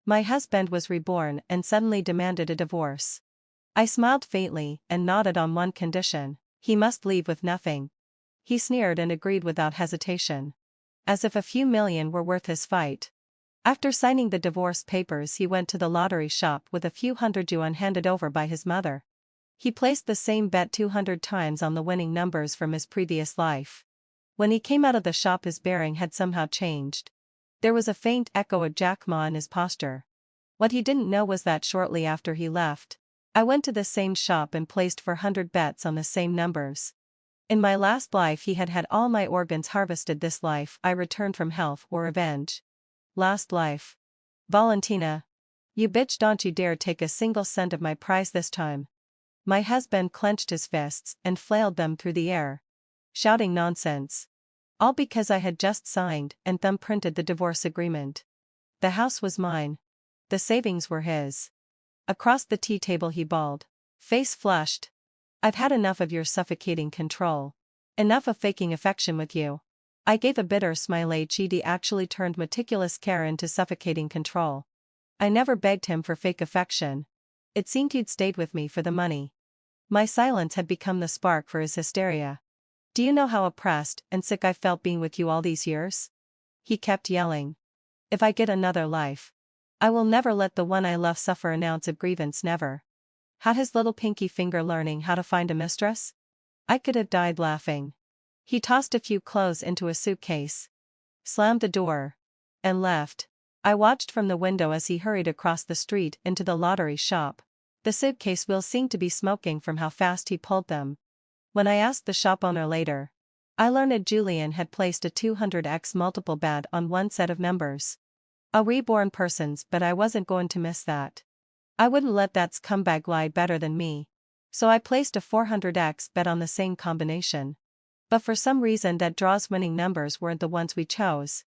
My husband was reborn and suddenly demanded a divorce. I smiled faintly and nodded on one condition: he must leave with nothing. He sneered and agreed without hesitation. As if a few million were worth his fight. After signing the divorce papers, he went to the lottery shop with a few hundred yuan handed over by his mother. He placed the same bet 200 times on the winning numbers from his previous life. When he came out of the shop, his bearing had somehow changed. There was a faint echo of Jack Ma in his posture. What he didn't know was that shortly after he left, I went to the same shop and placed 400 bets on the same numbers. In my last life he had had all my organs harvested. This life I returned from health or revenge. Last life. Valentina. You bitch, don't you dare take a single cent of my prize this time. My husband clenched his fists and flailed them through the air, shouting nonsense. All because I had just signed and thumbprinted the divorce agreement. The house was mine. The savings were his. Across the tea table he bawled, face flushed. I've had enough of your suffocating control. Enough of faking affection with you. I gave a bitter smile. Jade actually turned meticulous care into suffocating control. I never begged him for fake affection. It seemed he'd stayed with me for the money. My silence had become the spark for his hysteria. Do you know how oppressed and sick I felt being with you all these years? He kept yelling. If I get another life, I will never let the one I love suffer an ounce of grievance. Never. Had his little pinky finger learning how to find a mistress? I could have died laughing. He tossed a few clothes into a suitcase, slammed the door, and left. I watched from the window as he hurried across the street into the lottery shop. The suitcase wheels seemed to be smoking from how fast he pulled them. When I asked the shop owner later, I learned Julian had placed a 200x multiple bet on one set of numbers. A reborn person's, but I wasn't going to miss that. I wouldn't let that scumbag lie better than me. So I placed a 400x bet on the same combination. But for some reason that draw's winning numbers weren't the ones we chose.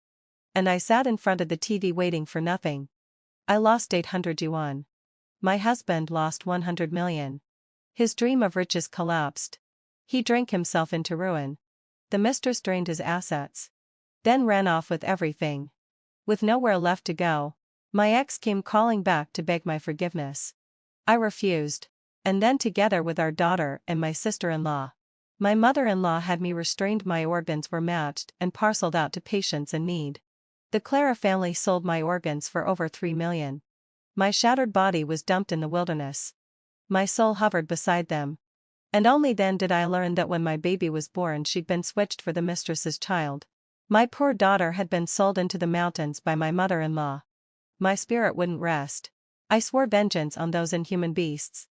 And I sat in front of the TV waiting for nothing. I lost 800 yuan. My husband lost 100 million. His dream of riches collapsed. He drank himself into ruin. The mistress drained his assets. Then ran off with everything. With nowhere left to go, my ex came crawling back to beg my forgiveness. I refused. And then, together with our daughter and my sister-in-law, my mother-in-law had me restrained. My organs were matched and parceled out to patients in need. The Clara family sold my organs for over 3 million. My shattered body was dumped in the wilderness. My soul hovered beside them. And only then did I learn that when my baby was born she'd been switched for the mistress's child. My poor daughter had been sold into the mountains by my mother-in-law. My spirit wouldn't rest. I swore vengeance on those inhuman beasts.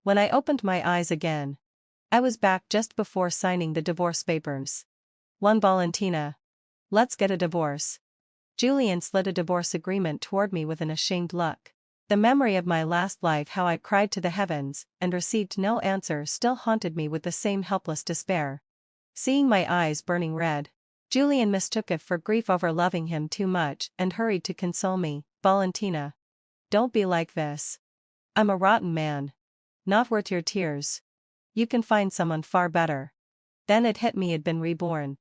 When I opened my eyes again, I was back just before signing the divorce papers. One Valentina. Let's get a divorce. Julian slid a divorce agreement toward me with an ashamed look. The memory of my last life, how I cried to the heavens and received no answer, still haunted me with the same helpless despair. Seeing my eyes burning red, Julian mistook it for grief over loving him too much and hurried to console me. Valentina. Don't be like this. I'm a rotten man. Not worth your tears. You can find someone far better. Then it hit me, I'd been reborn.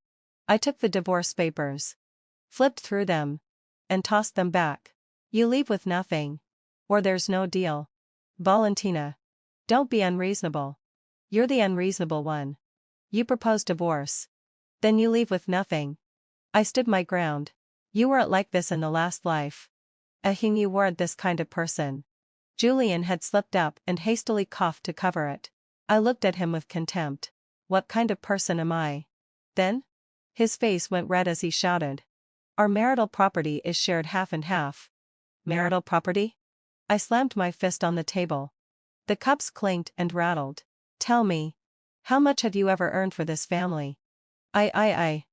I took the divorce papers, flipped through them, and tossed them back. You leave with nothing, or there's no deal. Valentina. Don't be unreasonable. You're the unreasonable one. You propose divorce. Then you leave with nothing. I stood my ground. You weren't like this in the last life. You weren't this kind of person. Julian had slipped up and hastily coughed to cover it. I looked at him with contempt. What kind of person am I? Then? His face went red as he shouted. Our marital property is shared half and half. Marital property? I slammed my fist on the table. The cups clinked and rattled. Tell me. How much have you ever earned for this family? I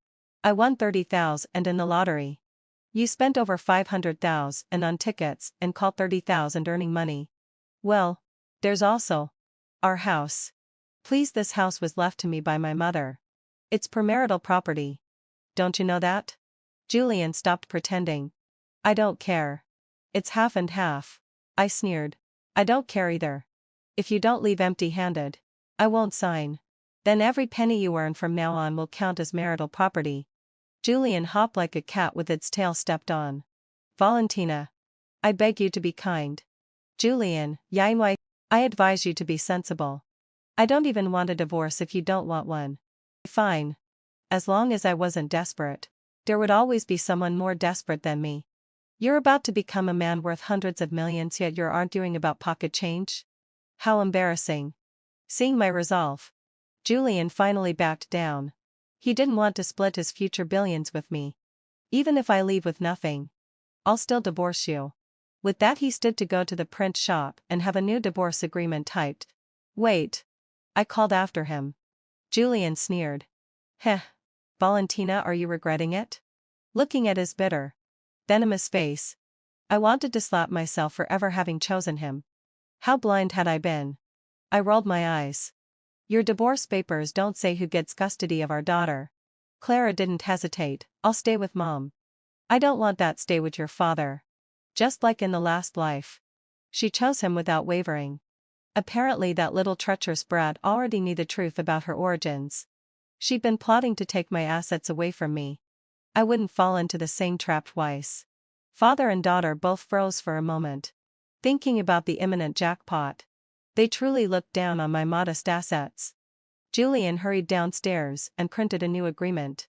won 30,000 in the lottery. You spent over 500,000 on tickets and called 30,000 earning money. Well, there's also our house. Please, this house was left to me by my mother. It's premarital property. Don't you know that? Julian stopped pretending. I don't care. It's half and half. I sneered. I don't care either. If you don't leave empty-handed, I won't sign. Then every penny you earn from now on will count as marital property. Julian hopped like a cat with its tail stepped on. Valentina. I beg you to be kind. Julian, I advise you to be sensible. I don't even want a divorce if you don't want one. Fine. As long as I wasn't desperate. There would always be someone more desperate than me. You're about to become a man worth hundreds of millions, yet you're arguing about pocket change? How embarrassing. Seeing my resolve, Julian finally backed down. He didn't want to split his future billions with me. Even if I leave with nothing, I'll still divorce you. With that, he stood to go to the print shop and have a new divorce agreement typed. Wait. I called after him. Julian sneered. Heh. Valentina, are you regretting it? Looking at his bitter, venomous face, I wanted to slap myself for ever having chosen him. How blind had I been? I rolled my eyes. Your divorce papers don't say who gets custody of our daughter. Clara didn't hesitate. I'll stay with Mom. I don't want that. Stay with your father. Just like in the last life. She chose him without wavering. Apparently that little treacherous brat already knew the truth about her origins. She'd been plotting to take my assets away from me. I wouldn't fall into the same trap twice. Father and daughter both froze for a moment, thinking about the imminent jackpot. They truly looked down on my modest assets. Julian hurried downstairs and printed a new agreement.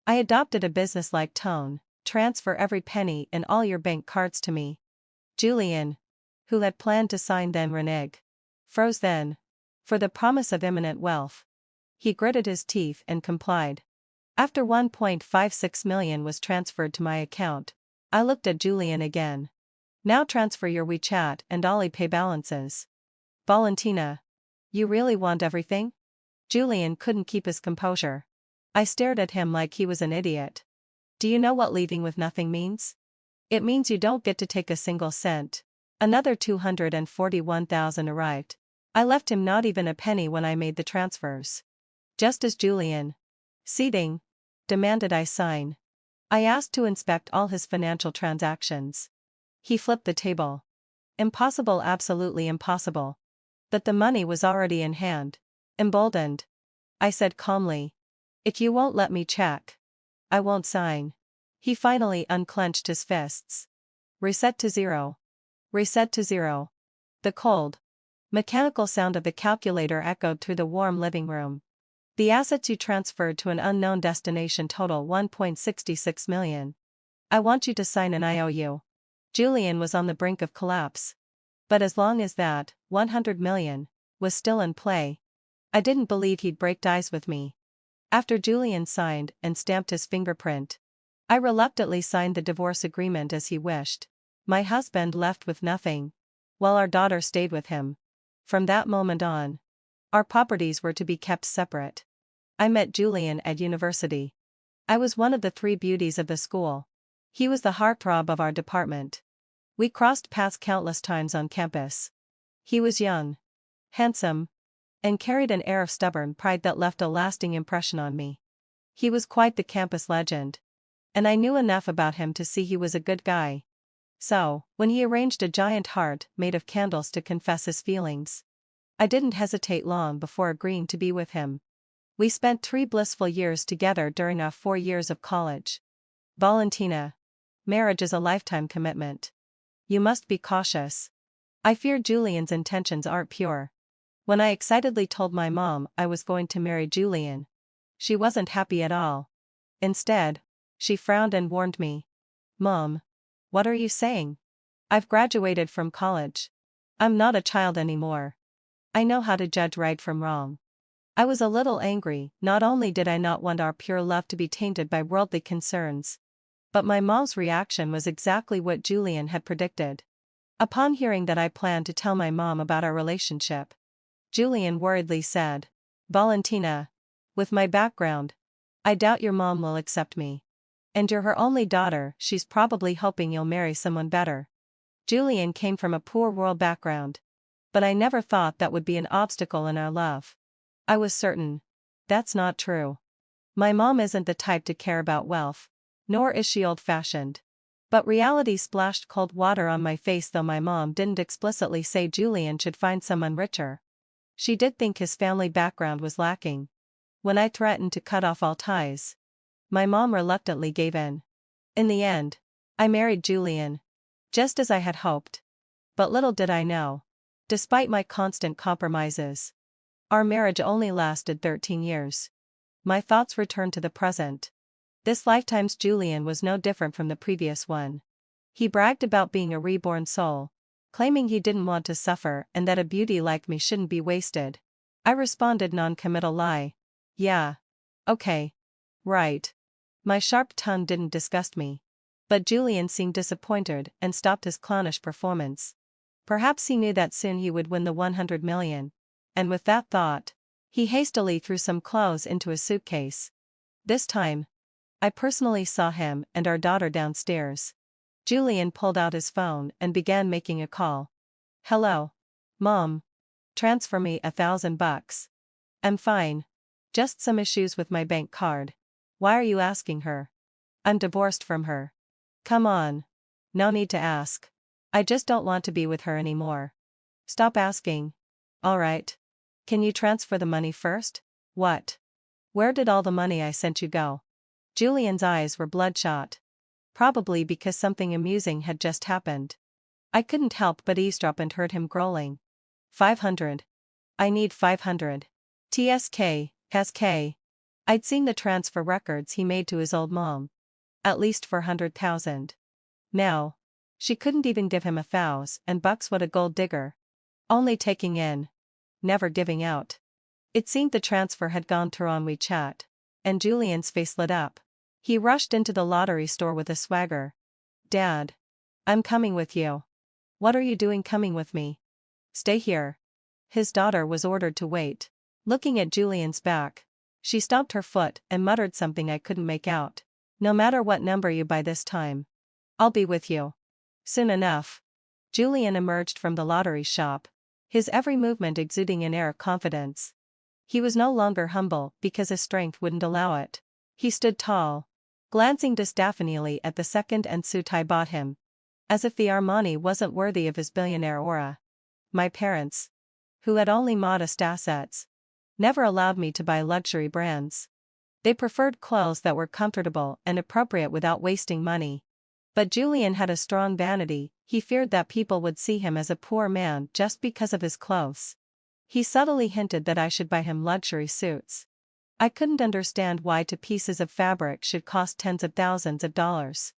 I adopted a businesslike tone. Transfer every penny in all your bank cards to me. Julian, who had planned to sign then renege, froze then. For the promise of imminent wealth. He gritted his teeth and complied. After 1.56 million was transferred to my account, I looked at Julian again. Now transfer your WeChat and Alipay balances. Valentina. You really want everything? Julian couldn't keep his composure. I stared at him like he was an idiot. Do you know what leaving with nothing means? It means you don't get to take a single cent. Another 241,000 arrived. I left him not even a penny when I made the transfers. Just as Julian, seething, demanded I sign. I asked to inspect all his financial transactions. He flipped the table. Impossible, absolutely impossible. But the money was already in hand. Emboldened, I said calmly. If you won't let me check, I won't sign. He finally unclenched his fists. Reset to zero. Reset to zero. The cold, mechanical sound of the calculator echoed through the warm living room. The assets you transferred to an unknown destination total 1.66 million. I want you to sign an IOU. Julian was on the brink of collapse. But as long as that, 100 million, was still in play, I didn't believe he'd break ties with me. After Julian signed and stamped his fingerprint, I reluctantly signed the divorce agreement as he wished. My husband left with nothing, while our daughter stayed with him. From that moment on, our properties were to be kept separate. I met Julian at university. I was one of the 3 beauties of the school. He was the heartthrob of our department. We crossed paths countless times on campus. He was young, handsome, and carried an air of stubborn pride that left a lasting impression on me. He was quite the campus legend. And I knew enough about him to see he was a good guy. So, when he arranged a giant heart made of candles to confess his feelings, I didn't hesitate long before agreeing to be with him. We spent 3 blissful years together during our 4 years of college. Valentina. Marriage is a lifetime commitment. You must be cautious. I fear Julian's intentions aren't pure. When I excitedly told my mom I was going to marry Julian, she wasn't happy at all. Instead, she frowned and warned me. Mom, what are you saying? I've graduated from college. I'm not a child anymore. I know how to judge right from wrong. I was a little angry. Not only did I not want our pure love to be tainted by worldly concerns, but my mom's reaction was exactly what Julian had predicted. Upon hearing that I planned to tell my mom about our relationship, Julian worriedly said, Valentina, with my background, I doubt your mom will accept me. And you're her only daughter, she's probably hoping you'll marry someone better. Julian came from a poor rural background, but I never thought that would be an obstacle in our love. I was certain. That's not true. My mom isn't the type to care about wealth, nor is she old-fashioned. But reality splashed cold water on my face. Though my mom didn't explicitly say Julian should find someone richer, she did think his family background was lacking. When I threatened to cut off all ties, my mom reluctantly gave in. In the end, I married Julian. Just as I had hoped. But little did I know. Despite my constant compromises, our marriage only lasted 13 years. My thoughts returned to the present. This lifetime's Julian was no different from the previous one. He bragged about being a reborn soul, claiming he didn't want to suffer and that a beauty like me shouldn't be wasted. I responded non-committal lie. Yeah. Okay. Right. My sharp tongue didn't disgust me. But Julian seemed disappointed and stopped his clownish performance. Perhaps he knew that soon he would win the 100 million. And with that thought, he hastily threw some clothes into his suitcase. This time, I personally saw him and our daughter downstairs. Julian pulled out his phone and began making a call. Hello. Mom. Transfer me $1,000. I'm fine. Just some issues with my bank card. Why are you asking her? I'm divorced from her. Come on. No need to ask. I just don't want to be with her anymore. Stop asking. Alright. Can you transfer the money first? What? Where did all the money I sent you go? Julian's eyes were bloodshot. Probably because something amusing had just happened. I couldn't help but eavesdrop and heard him growling. 500. I need 500. TSK. I'd seen the transfer records he made to his old mom. At least 400,000. Now, she couldn't even give him $1,000. What a gold digger. Only taking in. Never giving out. It seemed the transfer had gone through on WeChat. And Julian's face lit up. He rushed into the lottery store with a swagger. Dad. I'm coming with you. What are you doing coming with me? Stay here. His daughter was ordered to wait. Looking at Julian's back, she stomped her foot and muttered something I couldn't make out. No matter what number you buy this time, I'll be with you. Soon enough. Julian emerged from the lottery shop, his every movement exuding an air of confidence. He was no longer humble because his strength wouldn't allow it. He stood tall, glancing disdainfully at the second-hand suit I bought him. As if the Armani wasn't worthy of his billionaire aura. My parents, who had only modest assets, never allowed me to buy luxury brands. They preferred clothes that were comfortable and appropriate without wasting money. But Julian had a strong vanity. He feared that people would see him as a poor man just because of his clothes. He subtly hinted that I should buy him luxury suits. I couldn't understand why two pieces of fabric should cost tens of thousands of dollars.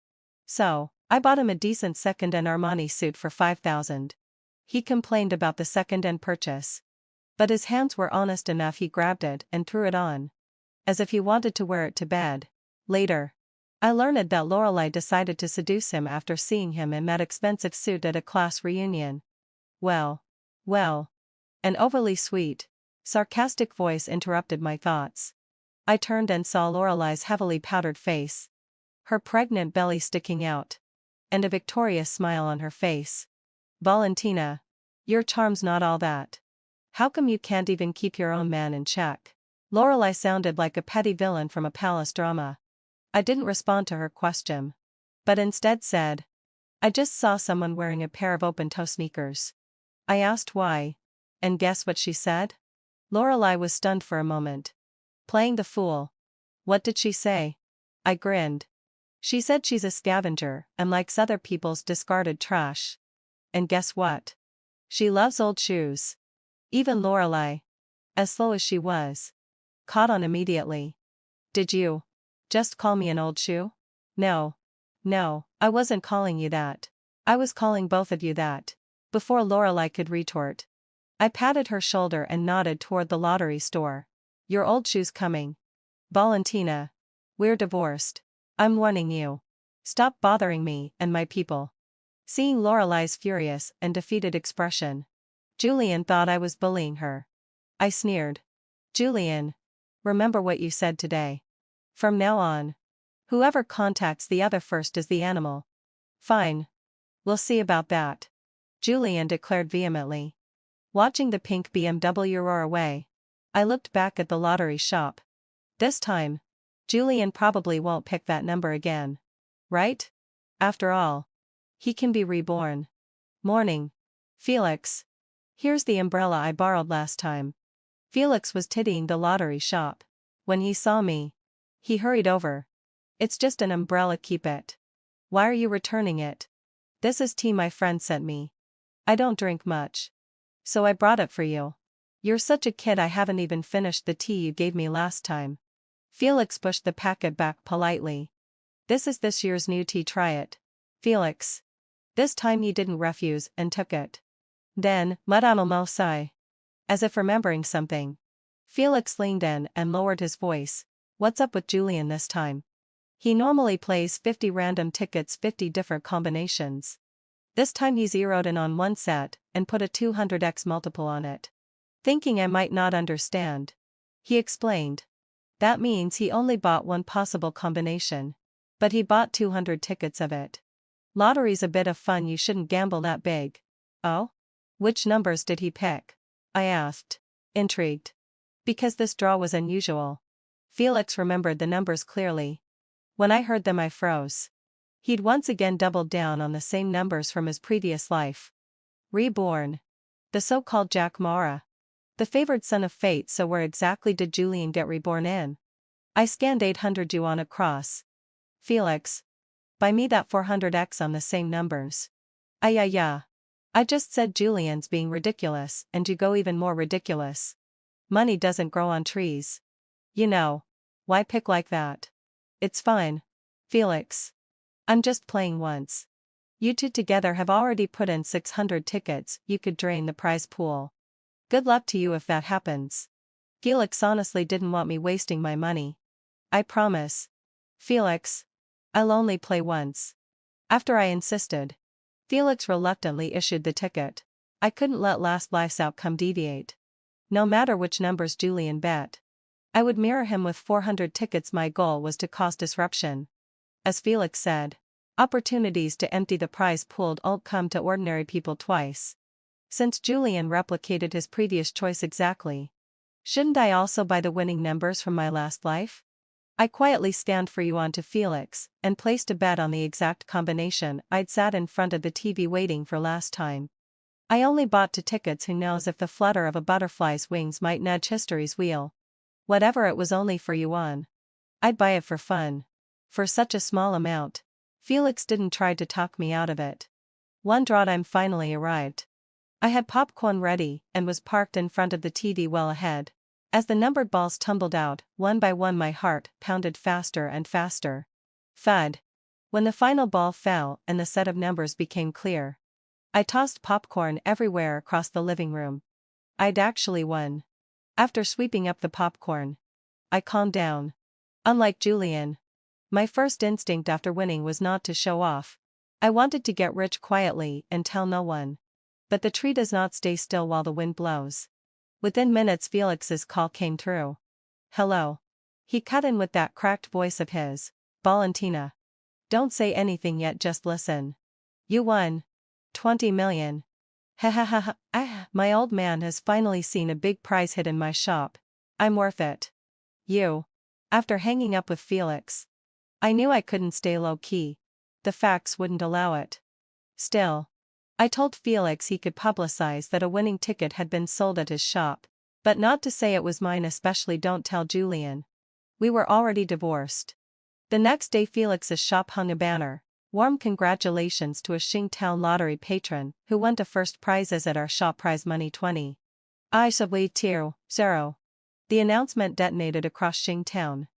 So, I bought him a decent second-hand Armani suit for $5,000. He complained about the second-hand purchase. But his hands were honest enough. He grabbed it and threw it on. As if he wanted to wear it to bed. Later, I learned that Lorelei decided to seduce him after seeing him in that expensive suit at a class reunion. Well. An overly sweet, sarcastic voice interrupted my thoughts. I turned and saw Lorelei's heavily powdered face. Her pregnant belly sticking out. And a victorious smile on her face. Valentina. Your charm's not all that. How come you can't even keep your own man in check? Lorelei sounded like a petty villain from a palace drama. I didn't respond to her question. But instead said. I just saw someone wearing a pair of open-toe sneakers. I asked why. And guess what she said? Lorelei was stunned for a moment. Playing the fool. What did she say? I grinned. She said she's a scavenger and likes other people's discarded trash. And guess what? She loves old shoes. Even Lorelei, as slow as she was, caught on immediately. Did you just call me an old shoe? No, I wasn't calling you that. I was calling both of you that. Before Lorelei could retort, I patted her shoulder and nodded toward the lottery store. Your old shoe's coming. Valentina, we're divorced. I'm warning you. Stop bothering me and my people. Seeing Lorelei's furious and defeated expression, Julian thought I was bullying her. I sneered. Julian, remember what you said today. From now on, whoever contacts the other first is the animal. Fine. We'll see about that. Julian declared vehemently. Watching the pink BMW roar away, I looked back at the lottery shop. This time, Julian probably won't pick that number again. Right? After all, he can be reborn. Morning. Felix. Here's the umbrella I borrowed last time. Felix was tidying the lottery shop. When he saw me, he hurried over. It's just an umbrella, keep it. Why are you returning it? This is tea my friend sent me. I don't drink much. So I brought it for you. You're such a kid, I haven't even finished the tea you gave me last time. Felix pushed the packet back politely. This is this year's new tea, try it. Felix. This time he didn't refuse and took it. Then, Madame Mosai. As if remembering something. Felix leaned in and lowered his voice. What's up with Julian this time? He normally plays 50 random tickets, 50 different combinations. This time he zeroed in on one set and put a 200x multiple on it. Thinking I might not understand. He explained. That means he only bought one possible combination. But he bought 200 tickets of it. Lottery's a bit of fun, you shouldn't gamble that big. Oh? Which numbers did he pick? I asked. Intrigued. Because this draw was unusual. Felix remembered the numbers clearly. When I heard them I froze. He'd once again doubled down on the same numbers from his previous life. Reborn. The so-called Jack Mara. The favored son of fate. So where exactly did Julian get reborn in? I scanned 800 yuan across. Felix. Buy me that 400x on the same numbers. Yeah. I just said Julian's being ridiculous and you go even more ridiculous. Money doesn't grow on trees. You know. Why pick like that? It's fine. Felix. I'm just playing once. You two together have already put in 600 tickets, you could drain the prize pool. Good luck to you if that happens. Felix honestly didn't want me wasting my money. I promise. Felix. I'll only play once. After I insisted. Felix reluctantly issued the ticket. I couldn't let last life's outcome deviate. No matter which numbers Julian bet. I would mirror him with 400 tickets. My goal was to cause disruption. As Felix said, opportunities to empty the prize pool don't come to ordinary people twice. Since Julian replicated his previous choice exactly, shouldn't I also buy the winning numbers from my last life? I quietly scanned for yuan to Felix and placed a bet on the exact combination. I'd sat in front of the TV waiting for last time. I only bought 2 tickets. Who knows if the flutter of a butterfly's wings might nudge history's wheel. Whatever, it was only for yuan. I'd buy it for fun. For such a small amount. Felix didn't try to talk me out of it. One draw time finally arrived. I had popcorn ready and was parked in front of the TV well ahead. As the numbered balls tumbled out, one by one my heart pounded faster and faster. Thud. When the final ball fell and the set of numbers became clear. I tossed popcorn everywhere across the living room. I'd actually won. After sweeping up the popcorn, I calmed down. Unlike Julian, my first instinct after winning was not to show off. I wanted to get rich quietly and tell no one. But the tree does not stay still while the wind blows. Within minutes Felix's call came through. Hello. He cut in with that cracked voice of his. Valentina. Don't say anything yet, just listen. You won. 20 million. Ha ha ha ha. My old man has finally seen a big prize hit in my shop. I'm worth it. You. After hanging up with Felix. I knew I couldn't stay low-key. The facts wouldn't allow it. Still. I told Felix he could publicize that a winning ticket had been sold at his shop. But not to say it was mine, especially don't tell Julian. We were already divorced. The next day Felix's shop hung a banner. Warm congratulations to a Xingtown lottery patron who won the first prizes at our shop, prize money 20. I subway tier 0. The announcement detonated across Xingtown.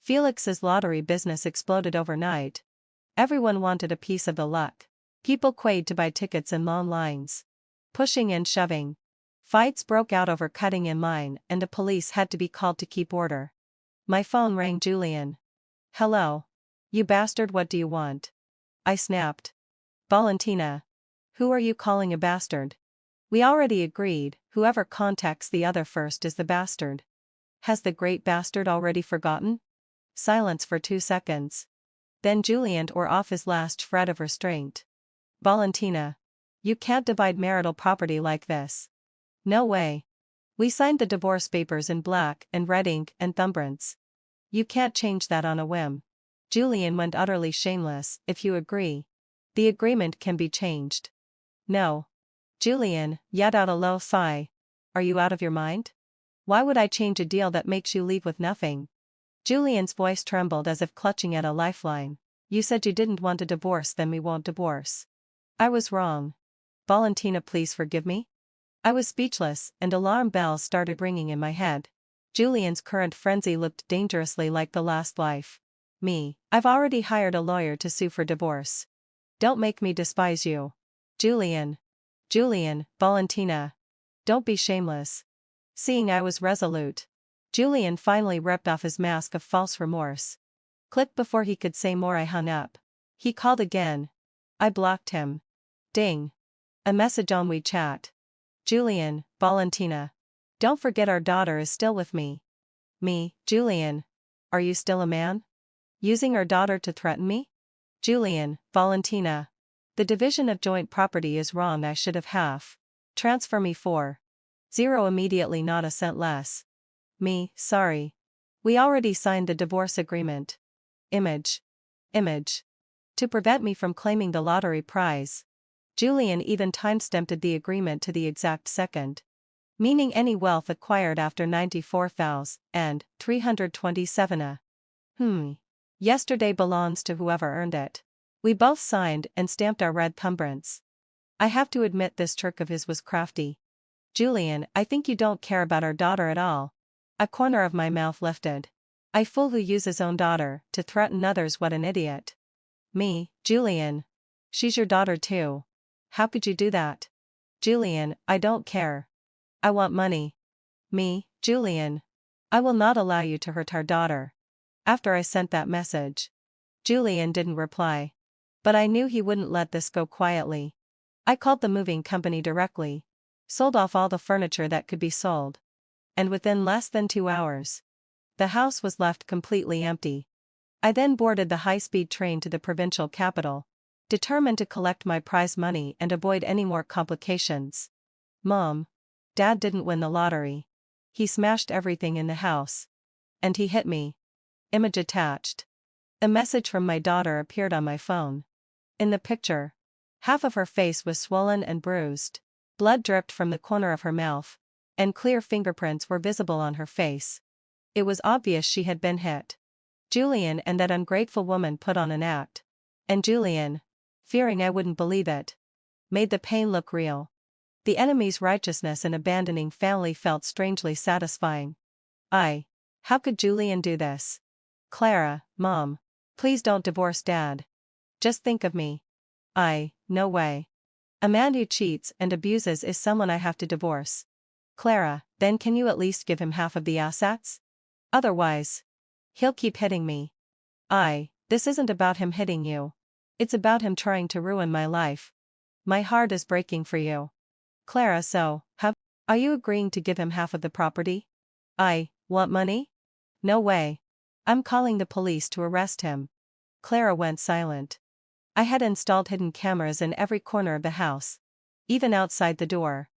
Felix's lottery business exploded overnight. Everyone wanted a piece of the luck. People queued to buy tickets in long lines. Pushing and shoving. Fights broke out over cutting in line and the police had to be called to keep order. My phone rang. Julian. Hello. You bastard, what do you want? I snapped. Valentina. Who are you calling a bastard? We already agreed, whoever contacts the other first is the bastard. Has the great bastard already forgotten? Silence for 2 seconds. Then Julian tore off his last shred of restraint. Valentina. You can't divide marital property like this. No way. We signed the divorce papers in black and red ink and thumbprints. You can't change that on a whim. Julian went utterly shameless. If you agree, the agreement can be changed. No. Julian yet out a low sigh. Are you out of your mind? Why would I change a deal that makes you leave with nothing? Julian's voice trembled as if clutching at a lifeline. You said you didn't want a divorce, then we won't divorce. I was wrong. Valentina, please forgive me? I was speechless, and alarm bells started ringing in my head. Julian's current frenzy looked dangerously like the last life. Me, I've already hired a lawyer to sue for divorce. Don't make me despise you. Julian. Julian, Valentina. Don't be shameless. Seeing I was resolute, Julian finally ripped off his mask of false remorse. Click, before he could say more, I hung up. He called again. I blocked him. Ding. A message on WeChat. Julian, Valentina. Don't forget our daughter is still with me. Me, Julian. Are you still a man? Using our daughter to threaten me? Julian, Valentina. The division of joint property is wrong, I should have half. Transfer me 4,0 immediately, not a cent less. Me, sorry. We already signed the divorce agreement. Image. To prevent me from claiming the lottery prize. Julian even timestamped the agreement to the exact second. Meaning any wealth acquired after 94,327 yesterday belongs to whoever earned it. We both signed and stamped our red thumbprints. I have to admit this trick of his was crafty. Julian, I think you don't care about our daughter at all. A corner of my mouth lifted. I fool who use his own daughter to threaten others, what an idiot. Me, Julian. She's your daughter too. How could you do that? Julian, I don't care. I want money. Me, Julian. I will not allow you to hurt our daughter. After I sent that message, Julian didn't reply. But I knew he wouldn't let this go quietly. I called the moving company directly, sold off all the furniture that could be sold. And within less than 2 hours, the house was left completely empty. I then boarded the high-speed train to the provincial capital, determined to collect my prize money and avoid any more complications. Mom. Dad didn't win the lottery. He smashed everything in the house. And he hit me. Image attached. A message from my daughter appeared on my phone. In the picture, half of her face was swollen and bruised. Blood dripped from the corner of her mouth, and clear fingerprints were visible on her face. It was obvious she had been hit. Julian and that ungrateful woman put on an act. And Julian, fearing I wouldn't believe it, made the pain look real. The enemy's righteousness in abandoning family felt strangely satisfying. How could Julian do this? Clara, Mom. Please don't divorce Dad. Just think of me. No way. A man who cheats and abuses is someone I have to divorce. Clara, then can you at least give him half of the assets? Otherwise, he'll keep hitting me. This isn't about him hitting you. It's about him trying to ruin my life. My heart is breaking for you. Clara, so, are you agreeing to give him half of the property? Want money? No way. I'm calling the police to arrest him. Clara went silent. I had installed hidden cameras in every corner of the house, even outside the door.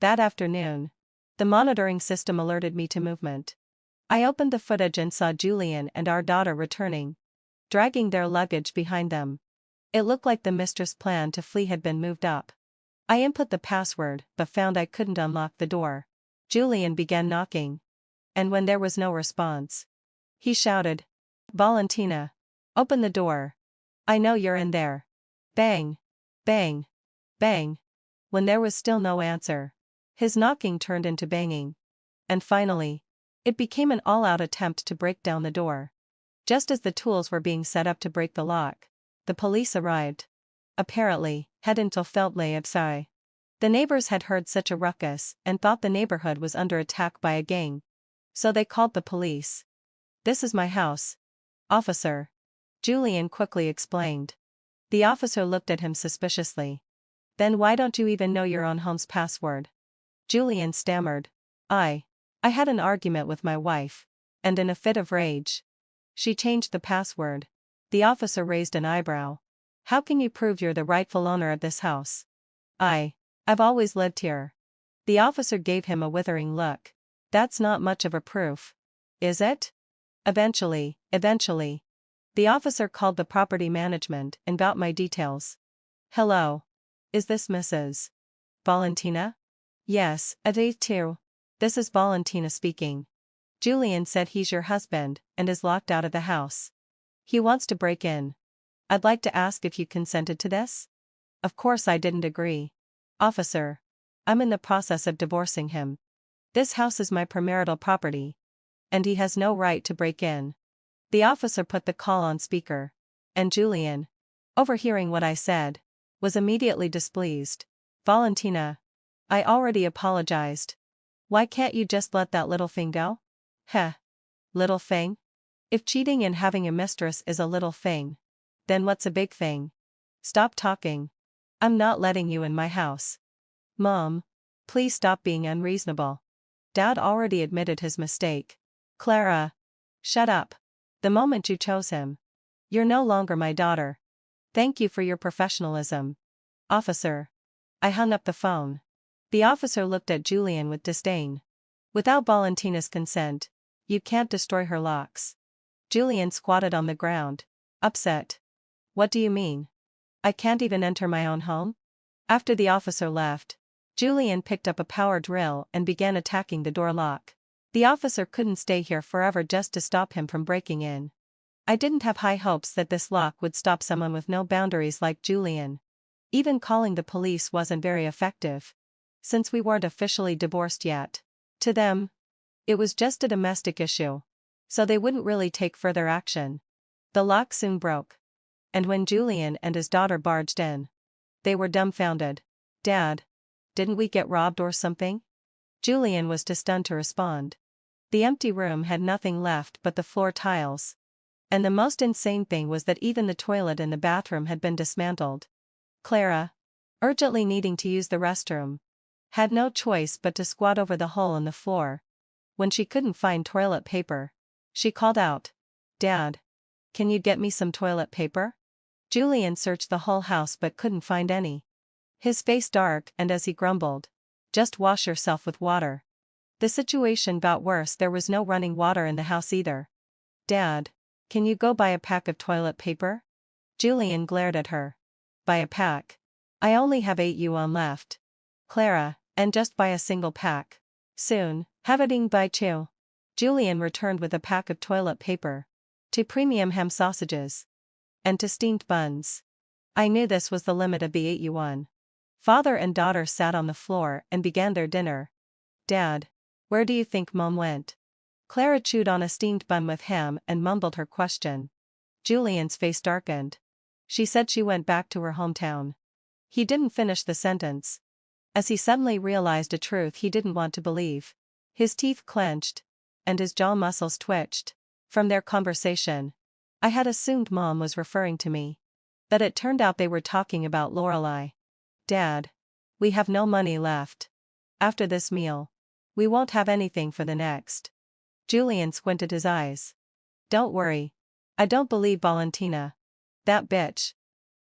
That afternoon, the monitoring system alerted me to movement. I opened the footage and saw Julian and our daughter returning, dragging their luggage behind them. It looked like the mistress' plan to flee had been moved up. I input the password but found I couldn't unlock the door. Julian began knocking. And when there was no response, he shouted, Valentina, open the door. I know you're in there. Bang, bang, bang. When there was still no answer, his knocking turned into banging. And finally, it became an all-out attempt to break down the door. Just as the tools were being set up to break the lock, the police arrived. Apparently, hadn't felt absai. The neighbors had heard such a ruckus and thought the neighborhood was under attack by a gang. So they called the police. This is my house, officer. Julian quickly explained. The officer looked at him suspiciously. Then why don't you even know your own home's password? Julian stammered. I had an argument with my wife. And in a fit of rage, she changed the password. The officer raised an eyebrow. How can you prove you're the rightful owner of this house? I've always lived here. The officer gave him a withering look. That's not much of a proof. Is it? Eventually. The officer called the property management and got my details. Hello. Is this Mrs. Valentina? Yes, at 8-2. This is Valentina speaking. Julian said he's your husband and is locked out of the house. He wants to break in. I'd like to ask if you consented to this? Of course I didn't agree. Officer. I'm in the process of divorcing him. This house is my premarital property. And he has no right to break in. The officer put the call on speaker. And Julian, overhearing what I said, was immediately displeased. Valentina. I already apologized. Why can't you just let that little thing go? Heh. Little thing? If cheating and having a mistress is a little thing, then what's a big thing? Stop talking. I'm not letting you in my house. Mom. Please stop being unreasonable. Dad already admitted his mistake. Clara. Shut up. The moment you chose him. You're no longer my daughter. Thank you for your professionalism. Officer. I hung up the phone. The officer looked at Julian with disdain. Without Valentina's consent, you can't destroy her locks. Julian squatted on the ground, upset. What do you mean? I can't even enter my own home? After the officer left, Julian picked up a power drill and began attacking the door lock. The officer couldn't stay here forever just to stop him from breaking in. I didn't have high hopes that this lock would stop someone with no boundaries like Julian. Even calling the police wasn't very effective, since we weren't officially divorced yet. To them, it was just a domestic issue, so they wouldn't really take further action. The lock soon broke. And when Julian and his daughter barged in, they were dumbfounded. Dad, didn't we get robbed or something? Julian was too stunned to respond. The empty room had nothing left but the floor tiles. And the most insane thing was that even the toilet in the bathroom had been dismantled. Clara, urgently needing to use the restroom, had no choice but to squat over the hole in the floor. When she couldn't find toilet paper, she called out, Dad, can you get me some toilet paper? Julian searched the whole house but couldn't find any. His face dark and as he grumbled, just wash yourself with water. The situation got worse. There was no running water in the house either. Dad, can you go buy a pack of toilet paper? Julian glared at her. Buy a pack? I only have 8 yuan left. Clara, and just buy a single pack. Soon, have it by 2. Julian returned with a pack of toilet paper, 2 premium ham sausages, and 2 steamed buns. I knew this was the limit of the 8 yuan. Father and daughter sat on the floor and began their dinner. Dad, where do you think Mom went? Clara chewed on a steamed bun with ham and mumbled her question. Julian's face darkened. She said she went back to her hometown. He didn't finish the sentence, as he suddenly realized a truth he didn't want to believe. His teeth clenched, and his jaw muscles twitched. From their conversation, I had assumed Mom was referring to me. But it turned out they were talking about Lorelei. Dad, we have no money left. After this meal, we won't have anything for the next. Julian squinted his eyes. Don't worry. I don't believe Valentina, that bitch,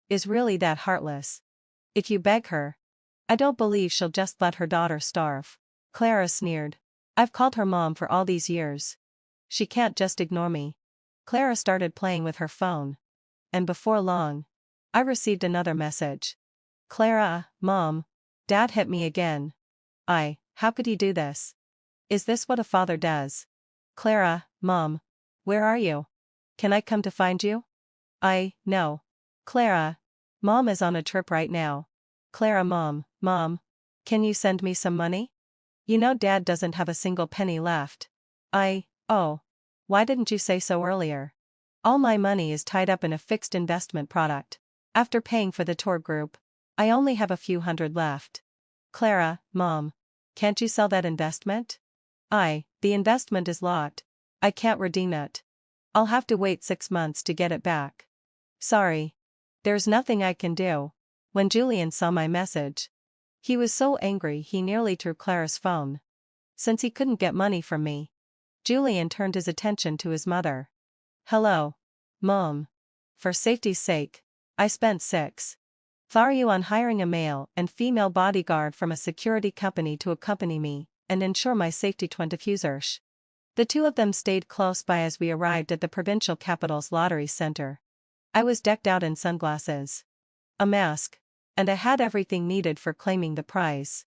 is really that heartless. If you beg her, I don't believe she'll just let her daughter starve. Clara sneered. I've called her mom for all these years. She can't just ignore me. Clara started playing with her phone. And before long, I received another message. Clara, Mom, Dad hit me again. How could he do this? Is this what a father does? Clara, Mom, where are you? Can I come to find you? No. Clara, Mom is on a trip right now. Clara, Mom, can you send me some money? You know Dad doesn't have a single penny left. Oh. Why didn't you say so earlier? All my money is tied up in a fixed investment product. After paying for the tour group, I only have a few hundred left. Clara, Mom, can't you sell that investment? The investment is locked. I can't redeem it. I'll have to wait 6 months to get it back. Sorry. There's nothing I can do. When Julian saw my message, he was so angry he nearly threw Clara's phone. Since he couldn't get money from me, Julian turned his attention to his mother. Hello, Mom. For safety's sake, I spent 6 Tharu on hiring a male and female bodyguard from a security company to accompany me and ensure my safety 20 fusers. The 2 of them stayed close by as we arrived at the provincial capital's lottery center. I was decked out in sunglasses, a mask, and I had everything needed for claiming the prize.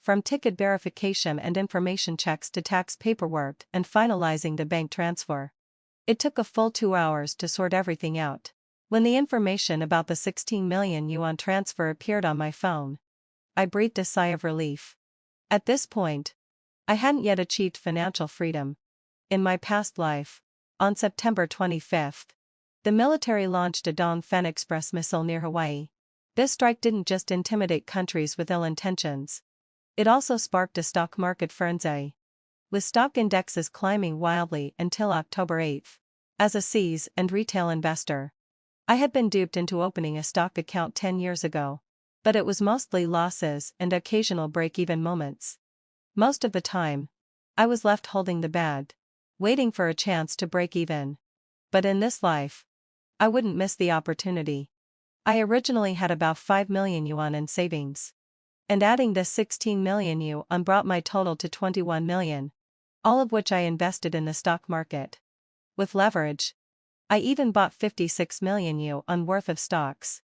From ticket verification and information checks to tax paperwork and finalizing the bank transfer. It took a full 2 hours to sort everything out. When the information about the 16 million yuan transfer appeared on my phone, I breathed a sigh of relief. At this point, I hadn't yet achieved financial freedom. In my past life, on September 25th, the military launched a Dongfeng Express missile near Hawaii. This strike didn't just intimidate countries with ill intentions. It also sparked a stock market frenzy, with stock indexes climbing wildly until October 8th. As a seize and retail investor, I had been duped into opening a stock account 10 years ago, but it was mostly losses and occasional break-even moments. Most of the time, I was left holding the bag, waiting for a chance to break even. But in this life, I wouldn't miss the opportunity. I originally had about 5 million yuan in savings. And adding this 16 million yuan brought my total to 21 million, all of which I invested in the stock market. With leverage, I even bought 56 million yuan worth of stocks.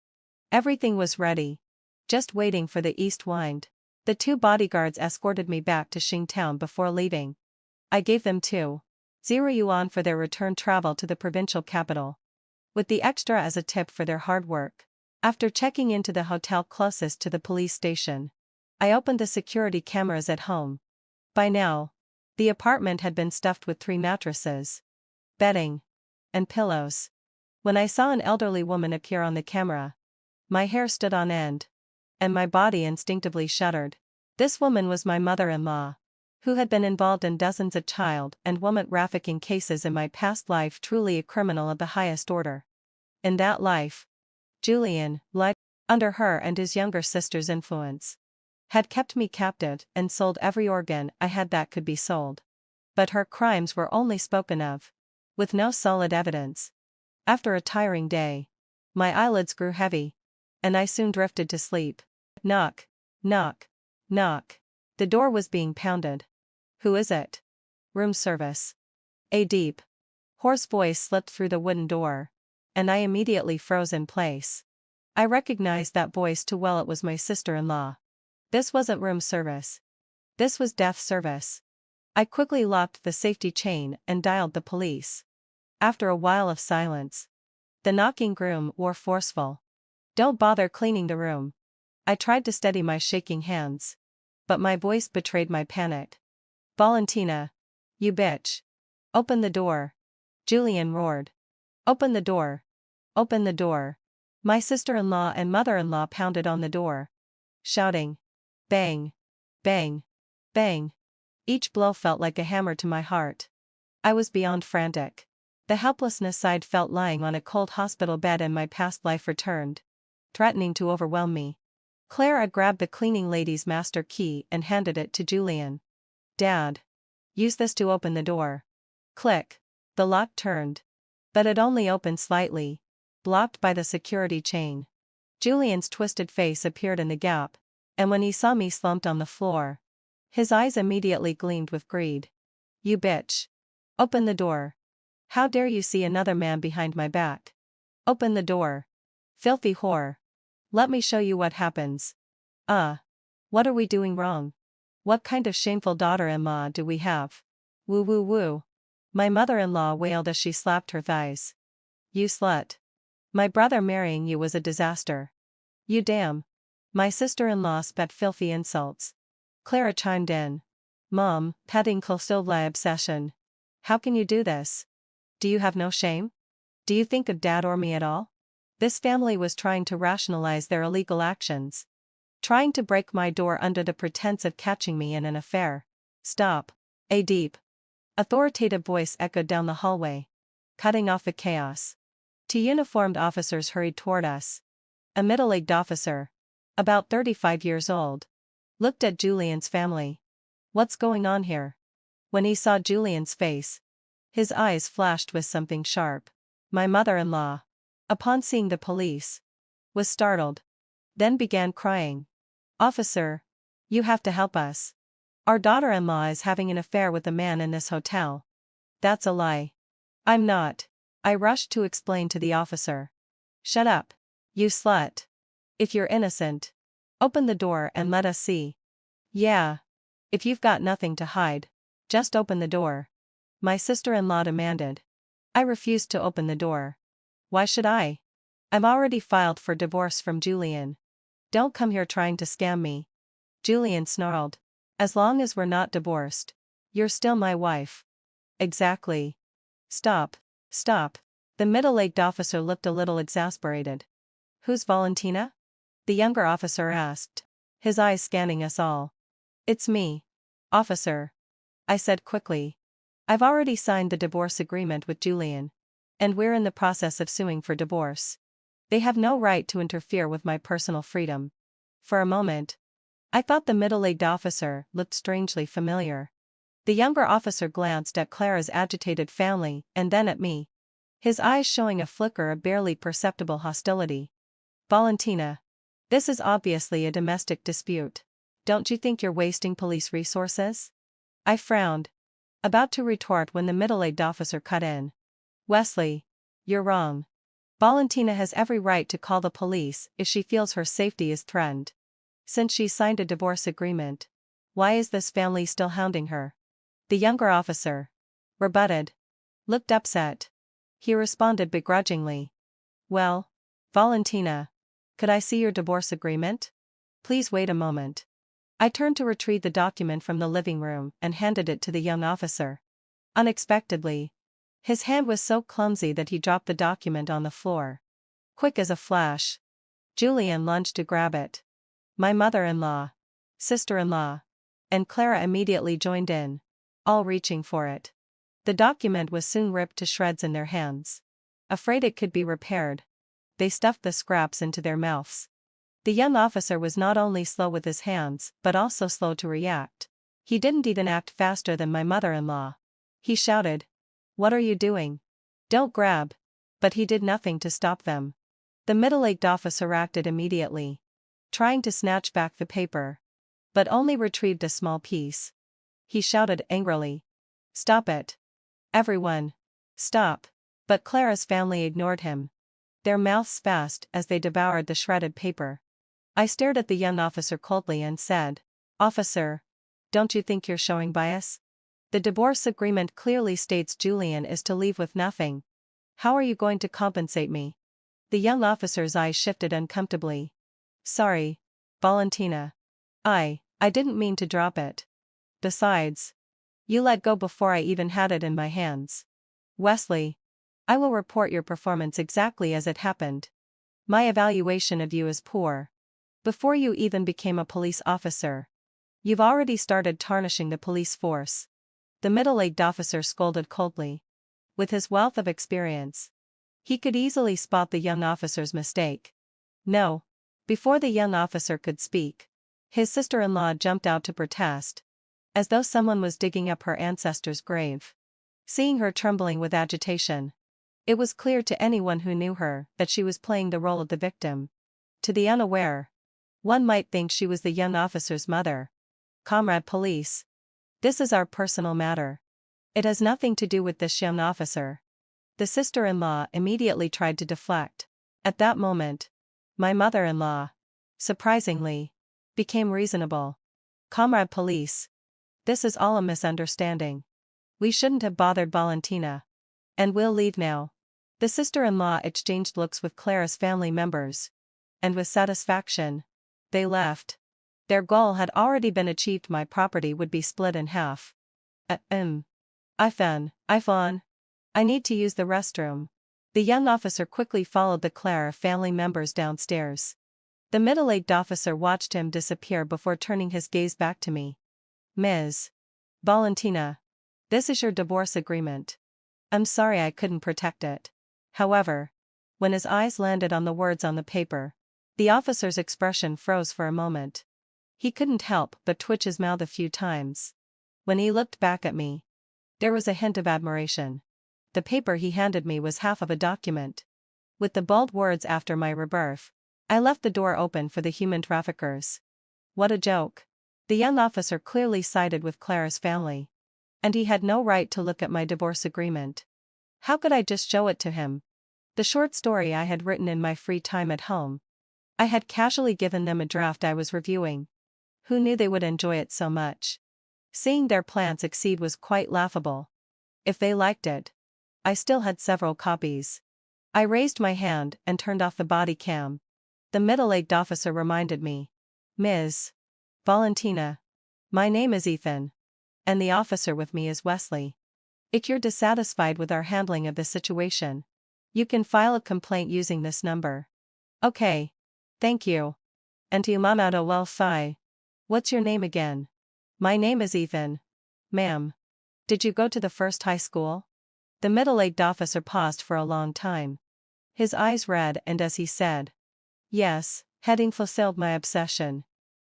Everything was ready, just waiting for the east wind. The 2 bodyguards escorted me back to Xingtown before leaving. I gave them 2.0 yuan for their return travel to the provincial capital, with the extra as a tip for their hard work. After checking into the hotel closest to the police station, I opened the security cameras at home. By now, the apartment had been stuffed with 3 mattresses, bedding, and pillows. When I saw an elderly woman appear on the camera, my hair stood on end, and my body instinctively shuddered. This woman was my mother-in-law, who had been involved in dozens of child and woman trafficking cases in my past life, truly a criminal of the highest order. In that life, Julian, under her and his younger sister's influence, had kept me captive and sold every organ I had that could be sold. But her crimes were only spoken of, with no solid evidence. After a tiring day, my eyelids grew heavy, and I soon drifted to sleep. Knock, knock, knock. The door was being pounded. Who is it? Room service. A deep, hoarse voice slipped through the wooden door, and I immediately froze in place. I recognized that voice too well. It was my sister-in-law. This wasn't room service. This was death service. I quickly locked the safety chain and dialed the police. After a while of silence, the knocking grew more forceful. Don't bother cleaning the room. I tried to steady my shaking hands, but my voice betrayed my panic. Valentina, you bitch. Open the door. Julian roared. Open the door. Open the door. My sister-in-law and mother-in-law pounded on the door, shouting. Bang. Bang. Bang. Each blow felt like a hammer to my heart. I was beyond frantic. The helplessness I'd felt lying on a cold hospital bed in my past life returned, threatening to overwhelm me. Clara grabbed the cleaning lady's master key and handed it to Julian. Dad. Use this to open the door. Click. The lock turned. But it only opened slightly, blocked by the security chain. Julian's twisted face appeared in the gap, and when he saw me slumped on the floor, his eyes immediately gleamed with greed. You bitch. Open the door. How dare you see another man behind my back? Open the door. Filthy whore. Let me show you what happens. What are we doing wrong? What kind of shameful daughter-in-law do we have? Woo woo woo. My mother-in-law wailed as she slapped her thighs. You slut. My brother marrying you was a disaster. You damn. My sister-in-law spat filthy insults. Clara chimed in. Mom, petting Kolstovla obsession. How can you do this? Do you have no shame? Do you think of Dad or me at all? This family was trying to rationalize their illegal actions, trying to break my door under the pretense of catching me in an affair. Stop. A deep, authoritative voice echoed down the hallway, cutting off the chaos. 2 uniformed officers hurried toward us. A middle-aged officer, about 35 years old, looked at Julian's family. What's going on here? When he saw Julian's face, his eyes flashed with something sharp. My mother-in-law, upon seeing the police, was startled, then began crying. Officer, you have to help us. Our daughter-in-law is having an affair with a man in this hotel. That's a lie. I'm not. I rushed to explain to the officer. Shut up. You slut. If you're innocent, open the door and let us see. Yeah. If you've got nothing to hide, just open the door. My sister-in-law demanded. I refused to open the door. Why should I? I've already filed for divorce from Julian. Don't come here trying to scam me. Julian snarled. As long as we're not divorced, you're still my wife. Exactly. Stop. Stop. The middle-aged officer looked a little exasperated. Who's Valentina? The younger officer asked, his eyes scanning us all. It's me, officer, I said quickly. I've already signed the divorce agreement with Julian. And we're in the process of suing for divorce. They have no right to interfere with my personal freedom. For a moment, I thought the middle-aged officer looked strangely familiar. The younger officer glanced at Clara's agitated family and then at me, his eyes showing a flicker of barely perceptible hostility. Valentina. This is obviously a domestic dispute. Don't you think you're wasting police resources? I frowned, about to retort when the middle-aged officer cut in. Wesley, you're wrong. Valentina has every right to call the police if she feels her safety is threatened. Since she signed a divorce agreement, why is this family still hounding her? The younger officer rebutted, looked upset. He responded begrudgingly. Well, Valentina, could I see your divorce agreement? Please wait a moment. I turned to retrieve the document from the living room and handed it to the young officer. Unexpectedly, his hand was so clumsy that he dropped the document on the floor. Quick as a flash, Julian lunged to grab it. My mother-in-law, sister-in-law, and Clara immediately joined in, all reaching for it. The document was soon ripped to shreds in their hands. Afraid it could be repaired, they stuffed the scraps into their mouths. The young officer was not only slow with his hands but also slow to react. He didn't even act faster than my mother-in-law. He shouted, "What are you doing? Don't grab!" But he did nothing to stop them. The middle-aged officer acted immediately, trying to snatch back the paper, but only retrieved a small piece. He shouted angrily, "Stop it! Everyone, stop!" But Clara's family ignored him, their mouths fast as they devoured the shredded paper. I stared at the young officer coldly and said, "Officer, don't you think you're showing bias? The divorce agreement clearly states Julian is to leave with nothing. How are you going to compensate me?" The young officer's eyes shifted uncomfortably. "Sorry, Valentina. I didn't mean to drop it. Besides, you let go before I even had it in my hands. Wesley, I will report your performance exactly as it happened. My evaluation of you is poor. Before you even became a police officer, you've already started tarnishing the police force." The middle-aged officer scolded coldly. With his wealth of experience, he could easily spot the young officer's mistake. No. Before the young officer could speak, his sister-in-law jumped out to protest, as though someone was digging up her ancestor's grave. Seeing her trembling with agitation, it was clear to anyone who knew her that she was playing the role of the victim. To the unaware, one might think she was the young officer's mother. "Comrade police, this is our personal matter. It has nothing to do with this young officer." The sister-in-law immediately tried to deflect. At that moment, my mother-in-law, surprisingly, became reasonable. "Comrade police, this is all a misunderstanding. We shouldn't have bothered Valentina. And we'll leave now." The sister-in-law exchanged looks with Clara's family members, and with satisfaction, they left. Their goal had already been achieved. My property would be split in half. iPhone. I need to use the restroom." The young officer quickly followed the Clara family members downstairs. The middle-aged officer watched him disappear before turning his gaze back to me. "Ms. Valentina, this is your divorce agreement. I'm sorry I couldn't protect it." However, when his eyes landed on the words on the paper, the officer's expression froze for a moment. He couldn't help but twitch his mouth a few times. When he looked back at me, there was a hint of admiration. The paper he handed me was half of a document. With the bold words "after my rebirth," I left the door open for the human traffickers. What a joke. The young officer clearly sided with Clara's family. And he had no right to look at my divorce agreement. How could I just show it to him? The short story I had written in my free time at home. I had casually given them a draft I was reviewing. Who knew they would enjoy it so much? Seeing their plan succeed was quite laughable. If they liked it, I still had several copies. I raised my hand and turned off the body cam. The middle-aged officer reminded me. Ms. Valentina. My name is Ethan. And the officer with me is Wesley. If you're dissatisfied with our handling of this situation, you can file a complaint using this number. Okay. Thank you. And to Mamado well fi. What's your name again? My name is Ethan. Ma'am. Did you go to the first high school? The middle-aged officer paused for a long time. His eyes red and as he said. Yes, heading fulfilled my obsession.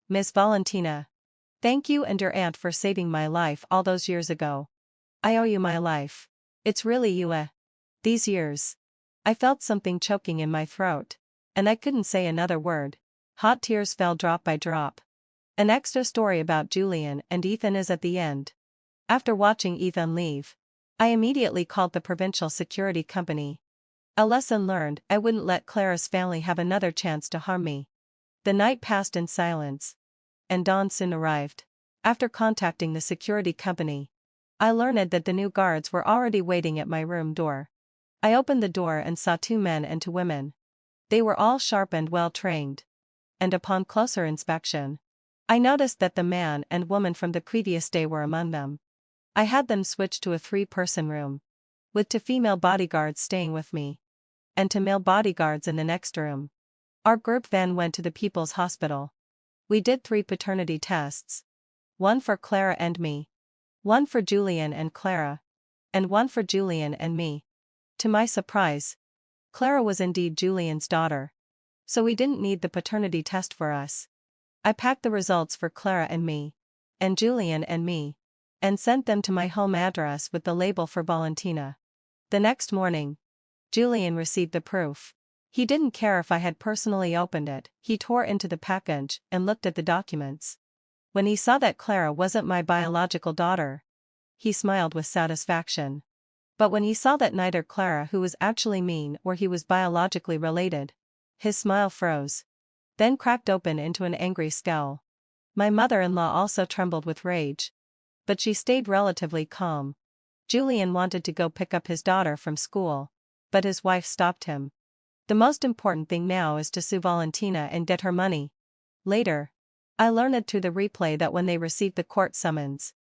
Miss Valentina. Thank you and your aunt for saving my life all those years ago. I owe you my life. It's really you These years. I felt something choking in my throat. And I couldn't say another word. Hot tears fell drop by drop. An extra story about Julian and Ethan is at the end. After watching Ethan leave, I immediately called the provincial security company. A lesson learned, I wouldn't let Clara's family have another chance to harm me. The night passed in silence. And dawn soon arrived. After contacting the security company, I learned that the new guards were already waiting at my room door. I opened the door and saw 2 men and 2 women. They were all sharp and well trained. And upon closer inspection, I noticed that the man and woman from the previous day were among them. I had them switched to a 3-person room, with 2 female bodyguards staying with me, and 2 male bodyguards in the next room. Our group then went to the People's Hospital. We did 3 paternity tests. 1 for Clara and me. 1 for Julian and Clara. And 1 for Julian and me. To my surprise, Clara was indeed Julian's daughter. So we didn't need the paternity test for us. I packed the results for Clara and me, and Julian and me, and sent them to my home address with the label for Valentina. The next morning, Julian received the proof. He didn't care if I had personally opened it. He tore into the package and looked at the documents. When he saw that Clara wasn't my biological daughter, he smiled with satisfaction. But when he saw that neither Clara, who was actually me, or he was biologically related, his smile froze, then cracked open into an angry scowl. My mother-in-law also trembled with rage, but she stayed relatively calm. Julian wanted to go pick up his daughter from school, but his wife stopped him. The most important thing now is to sue Valentina and get her money. Later, I learned through the replay that when they received the court summons,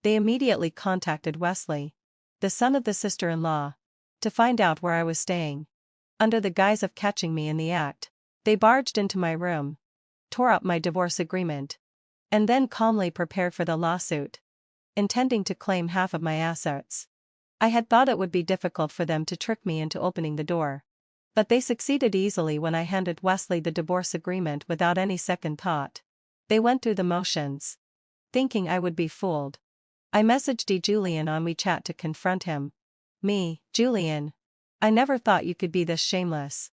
they immediately contacted Wesley, the son of the sister-in-law, to find out where I was staying. Under the guise of catching me in the act, they barged into my room, tore up my divorce agreement, and then calmly prepared for the lawsuit, intending to claim half of my assets. I had thought it would be difficult for them to trick me into opening the door. But they succeeded easily when I handed Wesley the divorce agreement without any second thought. They went through the motions, thinking I would be fooled. I messaged Julian on WeChat to confront him. Me, Julian. I never thought you could be this shameless.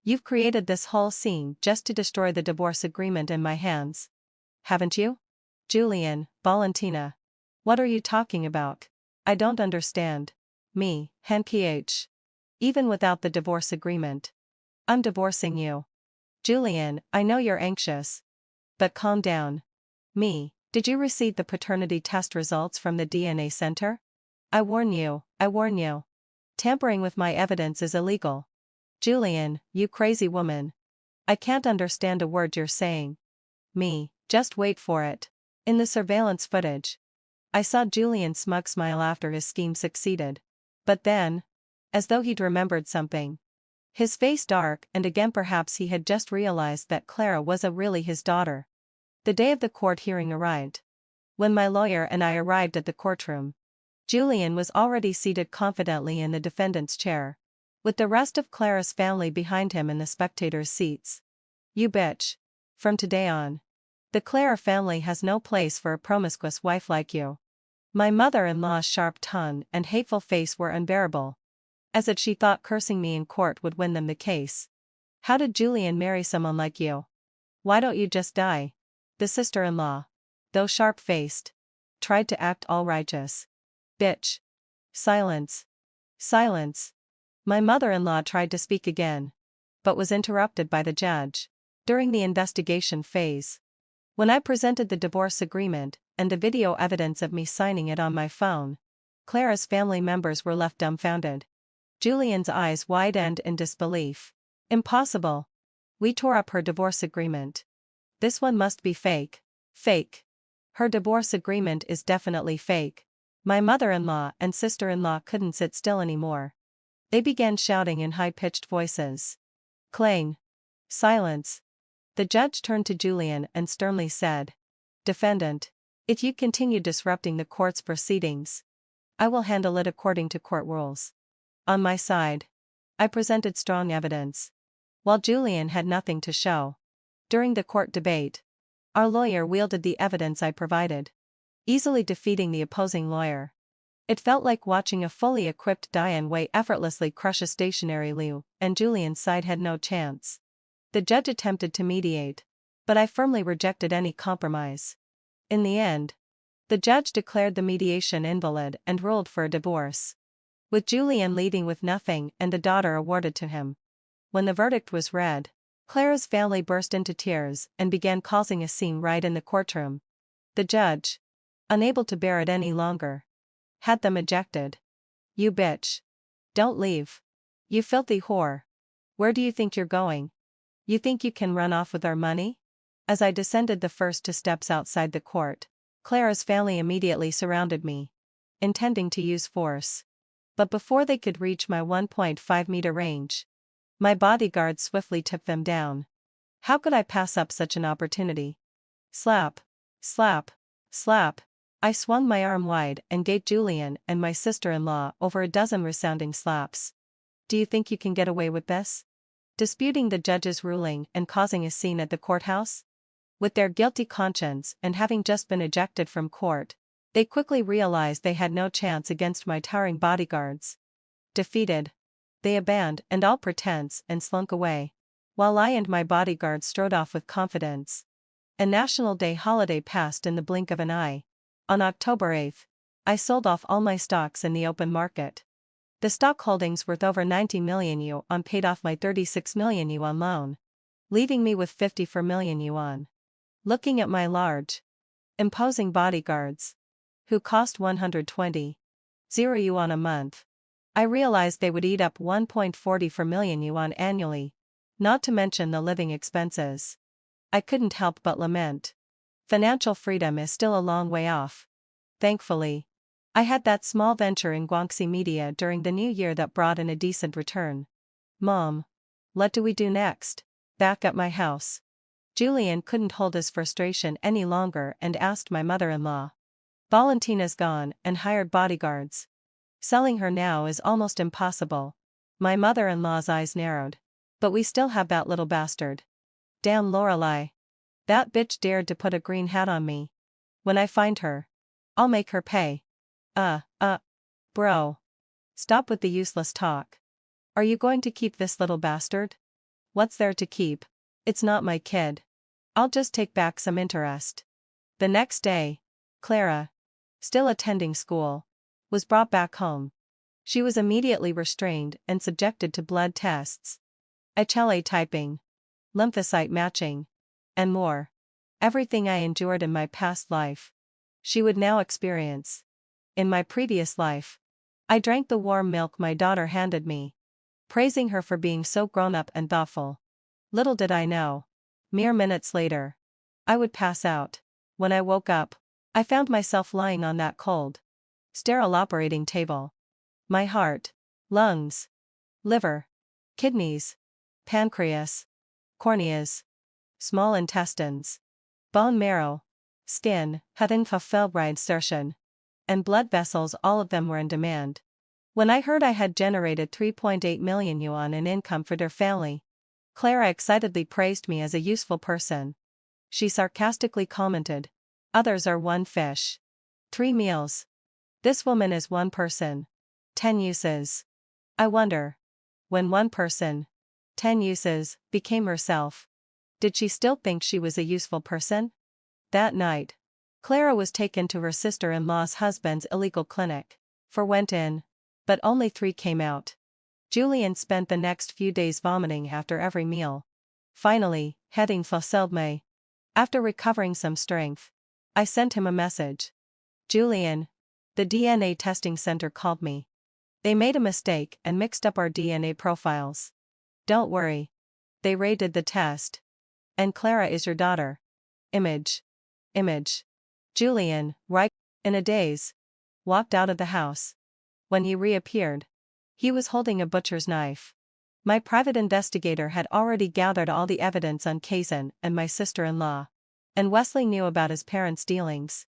You've created this whole scene just to destroy the divorce agreement in my hands. Haven't you? Julian, Valentina. What are you talking about? I don't understand. Me, PH. Even without the divorce agreement, I'm divorcing you. Julian, I know you're anxious. But calm down. Me, did you receive the paternity test results from the DNA center? I warn you. Tampering with my evidence is illegal. Julian, you crazy woman. I can't understand a word you're saying. Me, just wait for it. In the surveillance footage, I saw Julian's smug smile after his scheme succeeded. But then, as though he'd remembered something, his face dark, and again perhaps he had just realized that Clara was really his daughter. The day of the court hearing arrived. When my lawyer and I arrived at the courtroom, Julian was already seated confidently in the defendant's chair, with the rest of Clara's family behind him in the spectators' seats. You bitch. From today on, the Clara family has no place for a promiscuous wife like you. My mother-in-law's sharp tongue and hateful face were unbearable, as if she thought cursing me in court would win them the case. How did Julian marry someone like you? Why don't you just die? The sister-in-law, though sharp-faced, tried to act all righteous. Bitch. Silence. Silence. My mother-in-law tried to speak again, but was interrupted by the judge. During the investigation phase, when I presented the divorce agreement and the video evidence of me signing it on my phone, Clara's family members were left dumbfounded. Julian's eyes widened in disbelief. Impossible. We tore up her divorce agreement. This one must be fake. Fake. Her divorce agreement is definitely fake. My mother-in-law and sister-in-law couldn't sit still anymore. They began shouting in high-pitched voices. Clang. Silence. The judge turned to Julian and sternly said, "Defendant, if you continue disrupting the court's proceedings, I will handle it according to court rules." On my side, I presented strong evidence, while Julian had nothing to show. During the court debate, our lawyer wielded the evidence I provided, easily defeating the opposing lawyer. It felt like watching a fully equipped Diane Wei effortlessly crush a stationary Liu, and Julian's side had no chance. The judge attempted to mediate, but I firmly rejected any compromise. In the end, the judge declared the mediation invalid and ruled for a divorce, with Julian leaving with nothing and a daughter awarded to him. When the verdict was read, Clara's family burst into tears and began causing a scene right in the courtroom. The judge, unable to bear it any longer, had them ejected. "You bitch. Don't leave. You filthy whore. Where do you think you're going? You think you can run off with our money?" As I descended the first 2 steps outside the court, Clara's family immediately surrounded me, intending to use force. But before they could reach my 1.5-meter range, my bodyguard swiftly took them down. How could I pass up such an opportunity? Slap. Slap. Slap. I swung my arm wide and gave Julian and my sister-in-law over a dozen resounding slaps. "Do you think you can get away with this?" Disputing the judge's ruling and causing a scene at the courthouse? With their guilty conscience and having just been ejected from court, they quickly realized they had no chance against my towering bodyguards. Defeated, they abandoned all pretense and slunk away, while I and my bodyguard strode off with confidence. A National Day holiday passed in the blink of an eye. On October 8th, I sold off all my stocks in the open market. The stock holdings worth over 90 million yuan paid off my 36 million yuan loan, leaving me with 54 million yuan. Looking at my large, imposing bodyguards, who cost 120,000 yuan a month, I realized they would eat up 1.44 million yuan annually, not to mention the living expenses. I couldn't help but lament. Financial freedom is still a long way off. Thankfully, I had that small venture in Guangxi Media during the new year that brought in a decent return. "Mom, what do we do next?" Back at my house, Julian couldn't hold his frustration any longer and asked my mother-in-law. "Valentina's gone and hired bodyguards. Selling her now is almost impossible." My mother-in-law's eyes narrowed. "But we still have that little bastard. Damn Lorelei. That bitch dared to put a green hat on me. When I find her, I'll make her pay." Bro. Stop with the useless talk. Are you going to keep this little bastard? What's there to keep? It's not my kid. I'll just take back some interest." The next day, Clara, still attending school, was brought back home. She was immediately restrained and subjected to blood tests, HLA typing, lymphocyte matching, and more. Everything I endured in my past life, she would now experience. In my previous life, I drank the warm milk my daughter handed me, praising her for being so grown-up and thoughtful. Little did I know, mere minutes later, I would pass out. When I woke up, I found myself lying on that cold, sterile operating table. My heart, lungs, liver, kidneys, pancreas, corneas, small intestines, bone marrow, skin, hadn't fulfilled insertion, and blood vessels, all of them were in demand. When I heard I had generated 3.8 million yuan in income for their family, Clara excitedly praised me as a useful person. She sarcastically commented, "Others are one fish, 3 meals. This woman is one person, 10 uses." I wonder, when one person, 10 uses, became herself, did she still think she was a useful person? That night, Clara was taken to her sister-in-law's husband's illegal clinic. 4 went in, but only 3 came out. Julian spent the next few days vomiting after every meal. Finally, heading for Seldme, after recovering some strength, I sent him a message. "Julian, the DNA testing center called me. They made a mistake and mixed up our DNA profiles. Don't worry. They redid the test. And Clara is your daughter. Image. Image. Julian, right, in a daze, walked out of the house. When he reappeared, he was holding a butcher's knife. My private investigator had already gathered all the evidence on Kazan and my sister-in-law. And Wesley knew about his parents' dealings,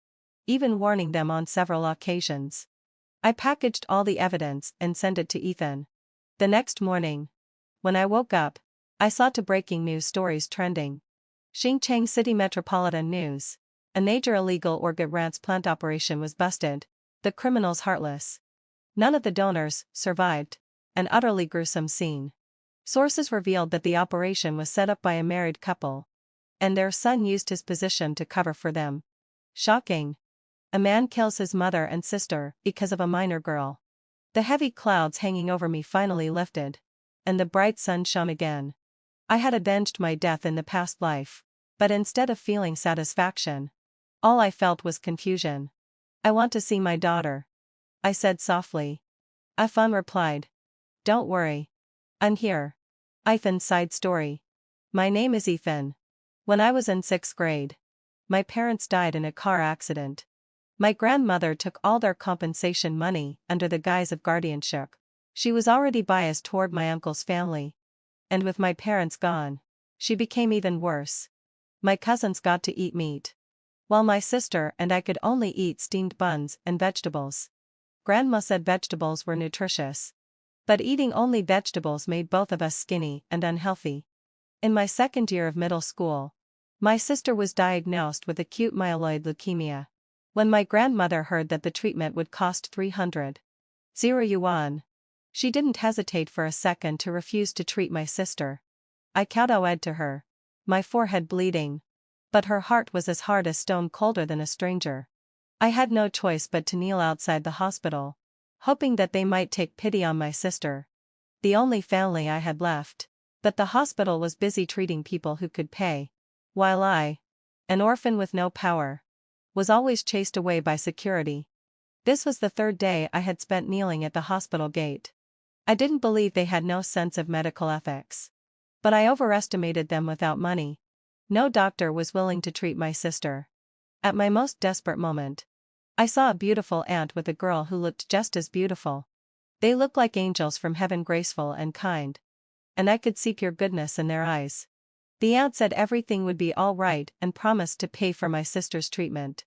even warning them on several occasions. I packaged all the evidence and sent it to Ethan. The next morning, when I woke up, I saw two breaking news stories trending. Xinjiang City Metropolitan News. A major illegal organ transplant operation was busted, the criminals heartless. None of the donors survived. An utterly gruesome scene. Sources revealed that the operation was set up by a married couple, and their son used his position to cover for them. Shocking. A man kills his mother and sister because of a minor girl. The heavy clouds hanging over me finally lifted, and the bright sun shone again. I had avenged my death in the past life, but instead of feeling satisfaction, all I felt was confusion. I want to see my daughter, I said softly. Ethan replied. Don't worry. I'm here. Ethan's side story. My name is Ethan. When I was in 6th grade, my parents died in a car accident. My grandmother took all their compensation money under the guise of guardianship. She was already biased toward my uncle's family. And with my parents gone, she became even worse. My cousins got to eat meat, while my sister and I could only eat steamed buns and vegetables. Grandma said vegetables were nutritious, but eating only vegetables made both of us skinny and unhealthy. In my second year of middle school, my sister was diagnosed with acute myeloid leukemia. When my grandmother heard that the treatment would cost 300 yuan, she didn't hesitate for a second to refuse to treat my sister. I kowtowed to her, my forehead bleeding, but her heart was as hard as stone, colder than a stranger. I had no choice but to kneel outside the hospital, hoping that they might take pity on my sister, the only family I had left. But the hospital was busy treating people who could pay, while I, an orphan with no power, was always chased away by security. This was the third day I had spent kneeling at the hospital gate. I didn't believe they had no sense of medical ethics. But I overestimated them. Without money, no doctor was willing to treat my sister. At my most desperate moment, I saw a beautiful aunt with a girl who looked just as beautiful. They looked like angels from heaven, graceful and kind. And I could see pure goodness in their eyes. The aunt said everything would be all right and promised to pay for my sister's treatment.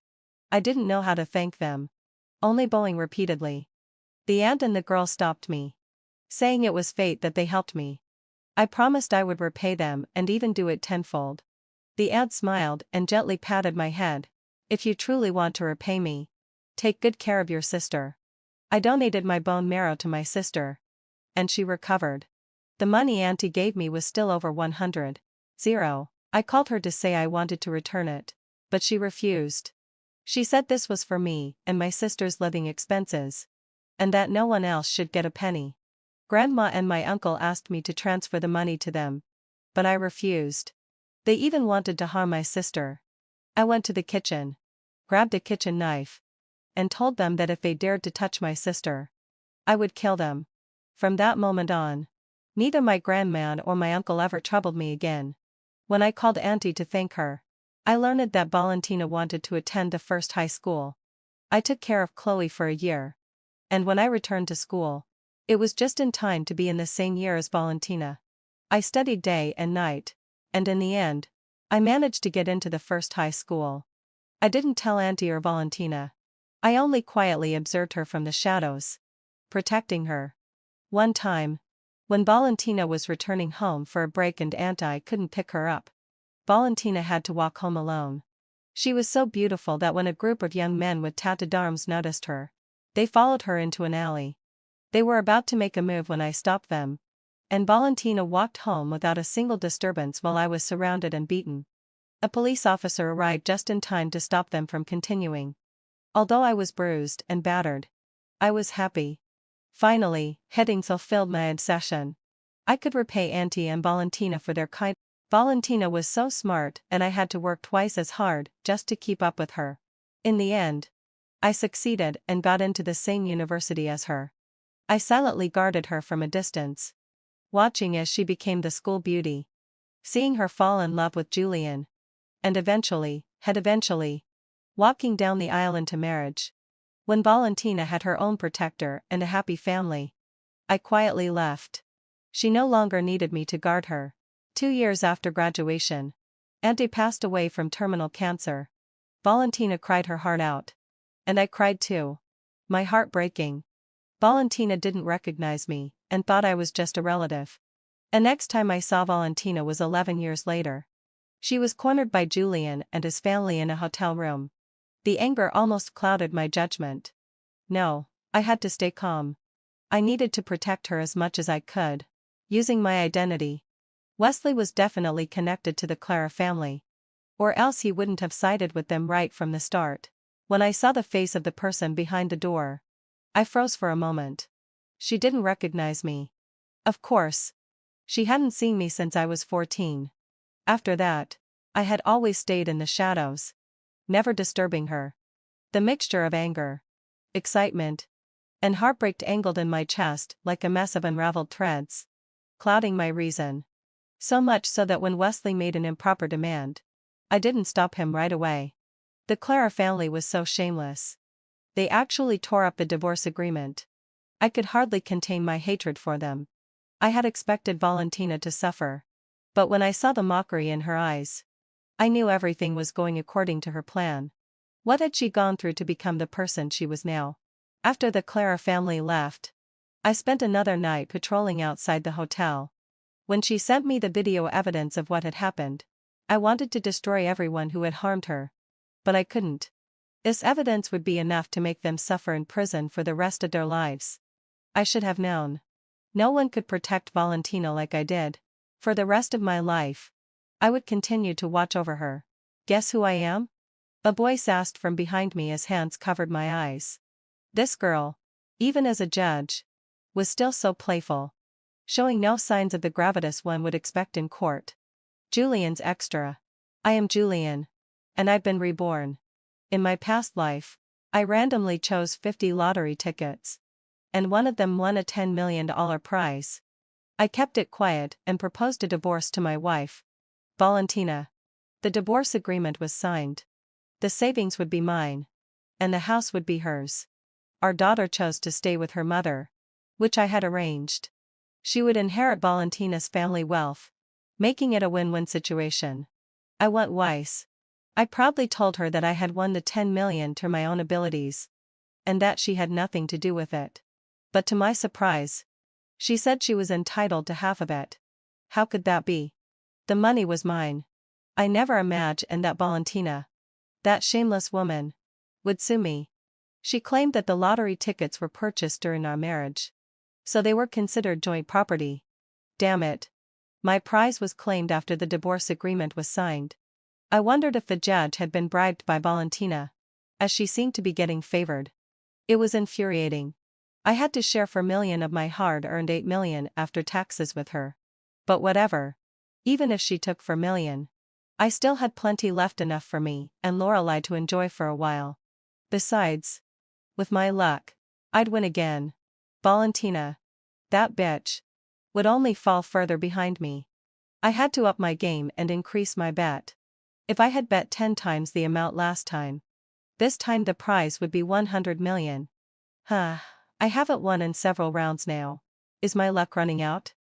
I didn't know how to thank them, only bowing repeatedly. The aunt and the girl stopped me, saying it was fate that they helped me. I promised I would repay them and even do it tenfold. The aunt smiled and gently patted my head. If you truly want to repay me, take good care of your sister. I donated my bone marrow to my sister, and she recovered. The money auntie gave me was still over 100. I called her to say I wanted to return it, but she refused. She said this was for me and my sister's living expenses, and that no one else should get a penny. Grandma and my uncle asked me to transfer the money to them, but I refused. They even wanted to harm my sister. I went to the kitchen, grabbed a kitchen knife, and told them that if they dared to touch my sister, I would kill them. From that moment on, neither my grandma or my uncle ever troubled me again. When I called auntie to thank her, I learned that Valentina wanted to attend the first high school. I took care of Chloe for a year, and when I returned to school, it was just in time to be in the same year as Valentina. I studied day and night, and in the end, I managed to get into the first high school. I didn't tell auntie or Valentina. I only quietly observed her from the shadows, protecting her. One time, when Valentina was returning home for a break and auntie couldn't pick her up, Valentina had to walk home alone. She was so beautiful that when a group of young men with tattooed arms noticed her, they followed her into an alley. They were about to make a move when I stopped them, and Valentina walked home without a single disturbance while I was surrounded and beaten. A police officer arrived just in time to stop them from continuing. Although I was bruised and battered, I was happy. Finally, having fulfilled my obsession, I could repay auntie and Valentina for their kindness. Valentina was so smart and I had to work twice as hard just to keep up with her. In the end, I succeeded and got into the same university as her. I silently guarded her from a distance, watching as she became the school beauty. Seeing her fall in love with Julian. And eventually, walking down the aisle into marriage. When Valentina had her own protector and a happy family, I quietly left. She no longer needed me to guard her. 2 years after graduation, Auntie passed away from terminal cancer. Valentina cried her heart out. And I cried too. My heart breaking. Valentina didn't recognize me, and thought I was just a relative. And next time I saw Valentina was 11 years later. She was cornered by Julian and his family in a hotel room. The anger almost clouded my judgment. No, I had to stay calm. I needed to protect her as much as I could. Using my identity. Wesley was definitely connected to the Clara family. Or else he wouldn't have sided with them right from the start. When I saw the face of the person behind the door, I froze for a moment. She didn't recognize me. Of course. She hadn't seen me since I was 14. After that, I had always stayed in the shadows, never disturbing her. The mixture of anger, excitement, and heartbreak angled in my chest like a mess of unraveled threads, clouding my reason. So much so that when Wesley made an improper demand, I didn't stop him right away. The Clara family was so shameless. They actually tore up the divorce agreement. I could hardly contain my hatred for them. I had expected Valentina to suffer. But when I saw the mockery in her eyes, I knew everything was going according to her plan. What had she gone through to become the person she was now? After the Clara family left, I spent another night patrolling outside the hotel. When she sent me the video evidence of what had happened, I wanted to destroy everyone who had harmed her. But I couldn't. This evidence would be enough to make them suffer in prison for the rest of their lives. I should have known. No one could protect Valentina like I did. For the rest of my life, I would continue to watch over her. Guess who I am? A voice asked from behind me as hands covered my eyes. This girl, even as a judge, was still so playful, showing no signs of the gravitas one would expect in court. Julian's extra. I am Julian. And I've been reborn. In my past life, I randomly chose 50 lottery tickets. And one of them won a $10 million prize. I kept it quiet and proposed a divorce to my wife, Valentina. The divorce agreement was signed. The savings would be mine. And the house would be hers. Our daughter chose to stay with her mother, which I had arranged. She would inherit Valentina's family wealth, making it a win-win situation. I went wise. I proudly told her that I had won the 10 million through my own abilities, and that she had nothing to do with it. But to my surprise, she said she was entitled to half of it. How could that be? The money was mine. I never imagined that Valentina, that shameless woman, would sue me. She claimed that the lottery tickets were purchased during our marriage, so they were considered joint property. Damn it. My prize was claimed after the divorce agreement was signed. I wondered if the judge had been bribed by Valentina, as she seemed to be getting favored. It was infuriating. I had to share $4 million of my hard-earned $8 million after taxes with her. But whatever. Even if she took $4 million, I still had plenty left, enough for me and Lorelei to enjoy for a while. Besides, with my luck, I'd win again. Valentina, that bitch, would only fall further behind me. I had to up my game and increase my bet. If I had bet 10 times the amount last time, this time the prize would be 100 million. I haven't won in several rounds now. Is my luck running out?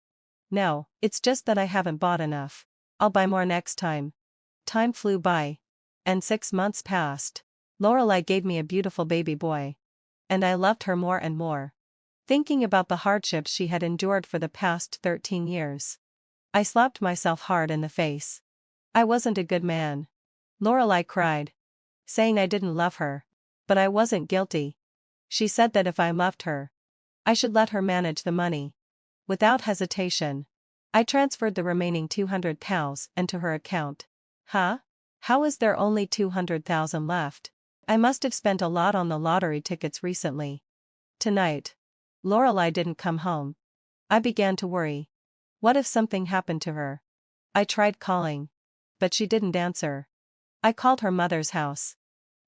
No, it's just that I haven't bought enough. I'll buy more next time. Time flew by. And 6 months passed. Lorelei gave me a beautiful baby boy. And I loved her more and more. Thinking about the hardships she had endured for the past 13 years, I slapped myself hard in the face. I wasn't a good man. Lorelei cried, saying I didn't love her. But I wasn't guilty. She said that if I loved her, I should let her manage the money. Without hesitation, I transferred the remaining 200 pounds into her account. How is there only 200,000 left? I must have spent a lot on the lottery tickets recently. Tonight, Lorelei didn't come home. I began to worry. What if something happened to her? I tried calling, but she didn't answer. I called her mother's house,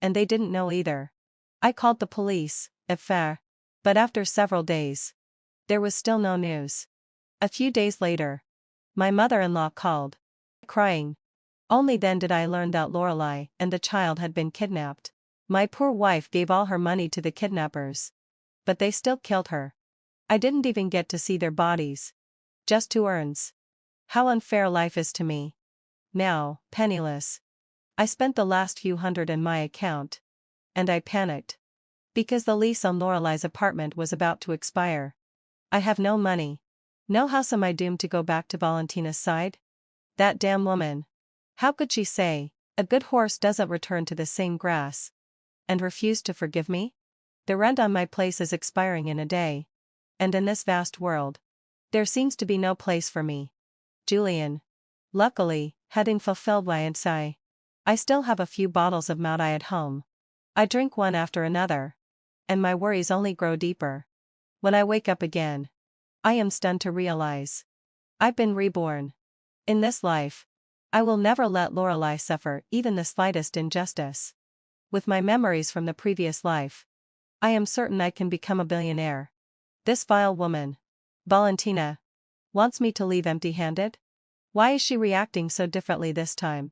and they didn't know either. I called the police, but after several days, There was still no news. A few days later, my mother-in-law called, crying. Only then did I learn that Lorelei and the child had been kidnapped. My poor wife gave all her money to the kidnappers. But they still killed her. I didn't even get to see their bodies. Just 2 urns. How unfair life is to me. Now, penniless. I spent the last few hundred in my account. And I panicked. Because the lease on Lorelei's apartment was about to expire. I have no money. No house. Am I doomed to go back to Valentina's side? That damn woman. How could she say, a good horse doesn't return to the same grass? And refuse to forgive me? The rent on my place is expiring in a day. And in this vast world, there seems to be no place for me. Julian. Luckily, having fulfilled Xianxia, I still have a few bottles of Maodai at home. I drink one after another. And my worries only grow deeper. When I wake up again, I am stunned to realize I've been reborn. In this life, I will never let Lorelei suffer even the slightest injustice. With my memories from the previous life, I am certain I can become a billionaire. This vile woman, Valentina, wants me to leave empty-handed? Why is she reacting so differently this time?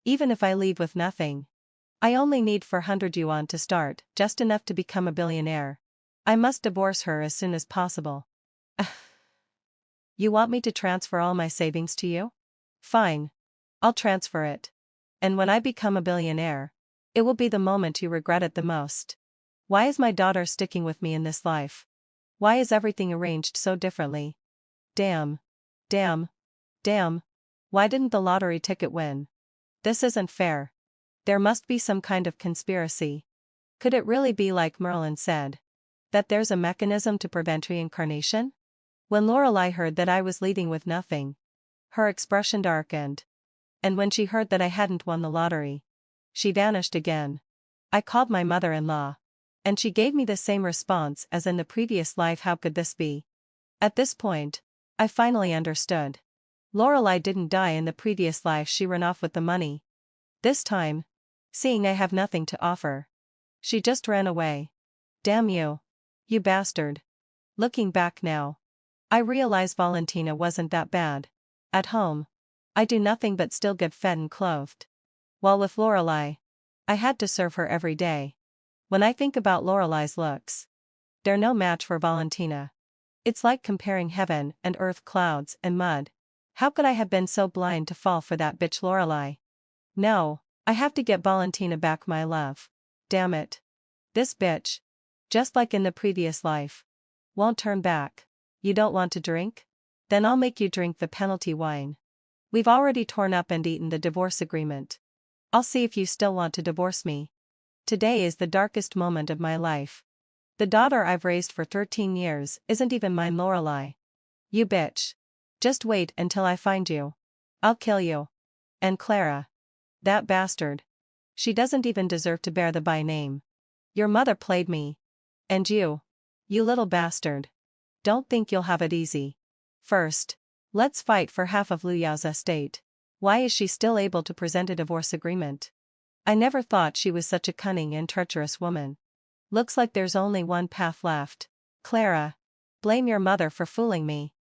Even if I leave with nothing, I only need 400 yuan to start, just enough to become a billionaire. I must divorce her as soon as possible. You want me to transfer all my savings to you? Fine. I'll transfer it. And when I become a billionaire, it will be the moment you regret it the most. Why is my daughter sticking with me in this life? Why is everything arranged so differently? Damn. Damn. Damn. Why didn't the lottery ticket win? This isn't fair. There must be some kind of conspiracy. Could it really be like Merlin said? That there's a mechanism to prevent reincarnation? When Lorelei heard that I was leaving with nothing, her expression darkened. And when she heard that I hadn't won the lottery, she vanished again. I called my mother-in-law. And she gave me the same response as in the previous life. How could this be? At this point, I finally understood. Lorelei didn't die in the previous life. She ran off with the money. This time, seeing I have nothing to offer, she just ran away. Damn you. You bastard. Looking back now, I realize Valentina wasn't that bad. At home, I do nothing but still get fed and clothed. While with Lorelei, I had to serve her every day. When I think about Lorelei's looks, they're no match for Valentina. It's like comparing heaven and earth, clouds and mud. How could I have been so blind to fall for that bitch Lorelei? No, I have to get Valentina back, my love. Damn it. This bitch, just like in the previous life, won't turn back. You don't want to drink? Then I'll make you drink the penalty wine. We've already torn up and eaten the divorce agreement. I'll see if you still want to divorce me. Today is the darkest moment of my life. The daughter I've raised for 13 years isn't even mine. Lorelei. You bitch. Just wait until I find you. I'll kill you. And Clara. That bastard. She doesn't even deserve to bear the by name. Your mother played me. And you. You little bastard. Don't think you'll have it easy. First, let's fight for half of Lu Yao's estate. Why is she still able to present a divorce agreement? I never thought she was such a cunning and treacherous woman. Looks like there's only one path left. Clara. Blame your mother for fooling me.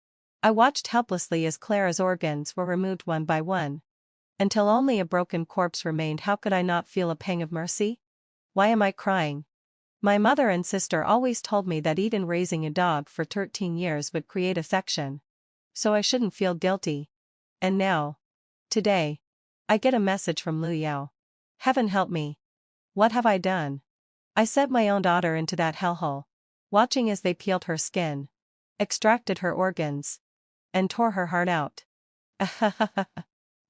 I watched helplessly as Clara's organs were removed one by one. Until only a broken corpse remained. How could I not feel a pang of mercy? Why am I crying? My mother and sister always told me that even raising a dog for 13 years would create affection. So I shouldn't feel guilty. And now, today, I get a message from Lu Yao. Heaven help me. What have I done? I sent my own daughter into that hellhole, watching as they peeled her skin, extracted her organs, and tore her heart out.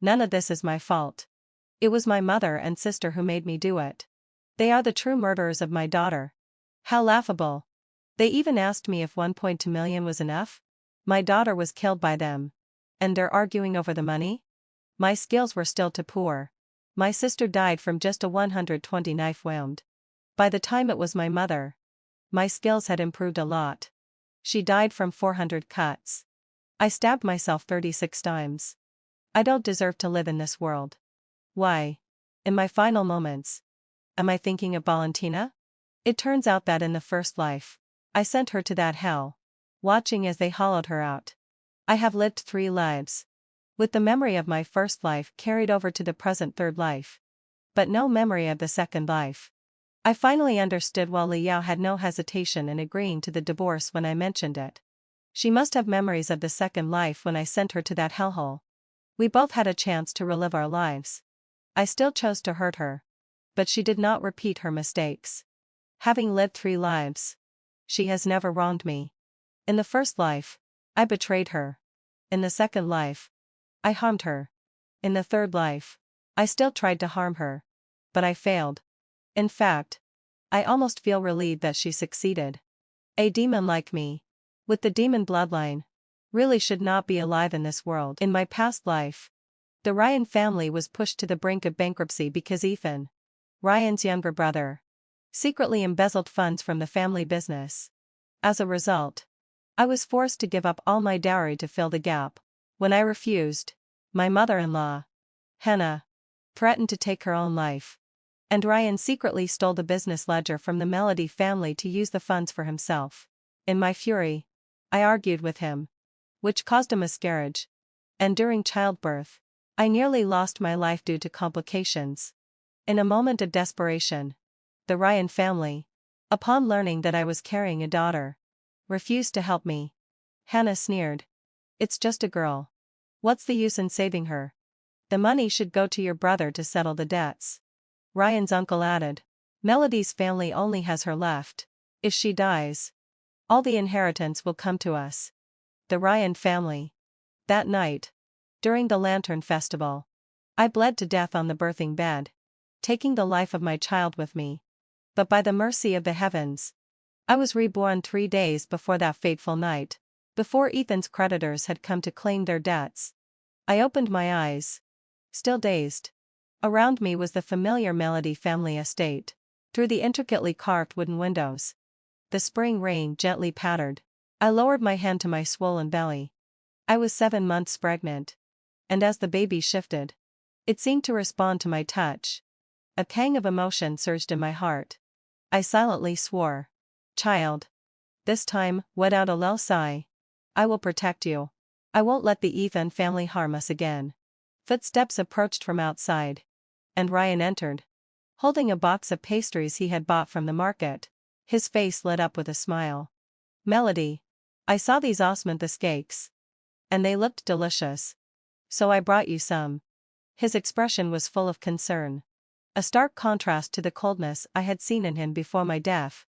None of this is my fault. It was my mother and sister who made me do it. They are the true murderers of my daughter. How laughable. They even asked me if 1.2 million was enough. My daughter was killed by them. And they're arguing over the money? My skills were still too poor. My sister died from just a 120 knife wound. By the time it was my mother, my skills had improved a lot. She died from 400 cuts. I stabbed myself 36 times. I don't deserve to live in this world. Why? In my final moments, am I thinking of Valentina? It turns out that in the first life, I sent her to that hell. watching as they hollowed her out. I have lived 3 lives. With the memory of my first life carried over to the present third life. But no memory of the second life. I finally understood why Li Yao had no hesitation in agreeing to the divorce when I mentioned it. She must have memories of the second life when I sent her to that hellhole. We both had a chance to relive our lives. I still chose to hurt her. But she did not repeat her mistakes. Having lived 3 lives, she has never wronged me. In the first life, I betrayed her. In the second life, I harmed her. In the third life, I still tried to harm her. But I failed. In fact, I almost feel relieved that she succeeded. A demon like me, with the demon bloodline, really should not be alive in this world. In my past life, the Ryan family was pushed to the brink of bankruptcy because Ethan, Ryan's younger brother, secretly embezzled funds from the family business. As a result, I was forced to give up all my dowry to fill the gap. When I refused, my mother-in-law, Hannah, threatened to take her own life. And Ryan secretly stole the business ledger from the Melody family to use the funds for himself. In my fury, I argued with him, which caused a miscarriage. And during childbirth, I nearly lost my life due to complications. In a moment of desperation, the Ryan family, upon learning that I was carrying a daughter, refused to help me. Hannah sneered. It's just a girl. What's the use in saving her? The money should go to your brother to settle the debts. Ryan's uncle added. Melody's family only has her left. If she dies, all the inheritance will come to us. The Ryan family. That night, during the Lantern Festival, I bled to death on the birthing bed, taking the life of my child with me. But by the mercy of the heavens, I was reborn 3 days before that fateful night, before Ethan's creditors had come to claim their debts. I opened my eyes, still dazed. Around me was the familiar Melody family estate. Through the intricately carved wooden windows, the spring rain gently pattered. I lowered my hand to my swollen belly. I was 7 months pregnant. And as the baby shifted, it seemed to respond to my touch. A pang of emotion surged in my heart. I silently swore. Child. This time, let out a low sigh. I will protect you. I won't let the Ethan family harm us again. Footsteps approached from outside. And Ryan entered, holding a box of pastries he had bought from the market. His face lit up with a smile. Melody. I saw these osmanthus cakes. And they looked delicious. So I brought you some. His expression was full of concern. A stark contrast to the coldness I had seen in him before my death.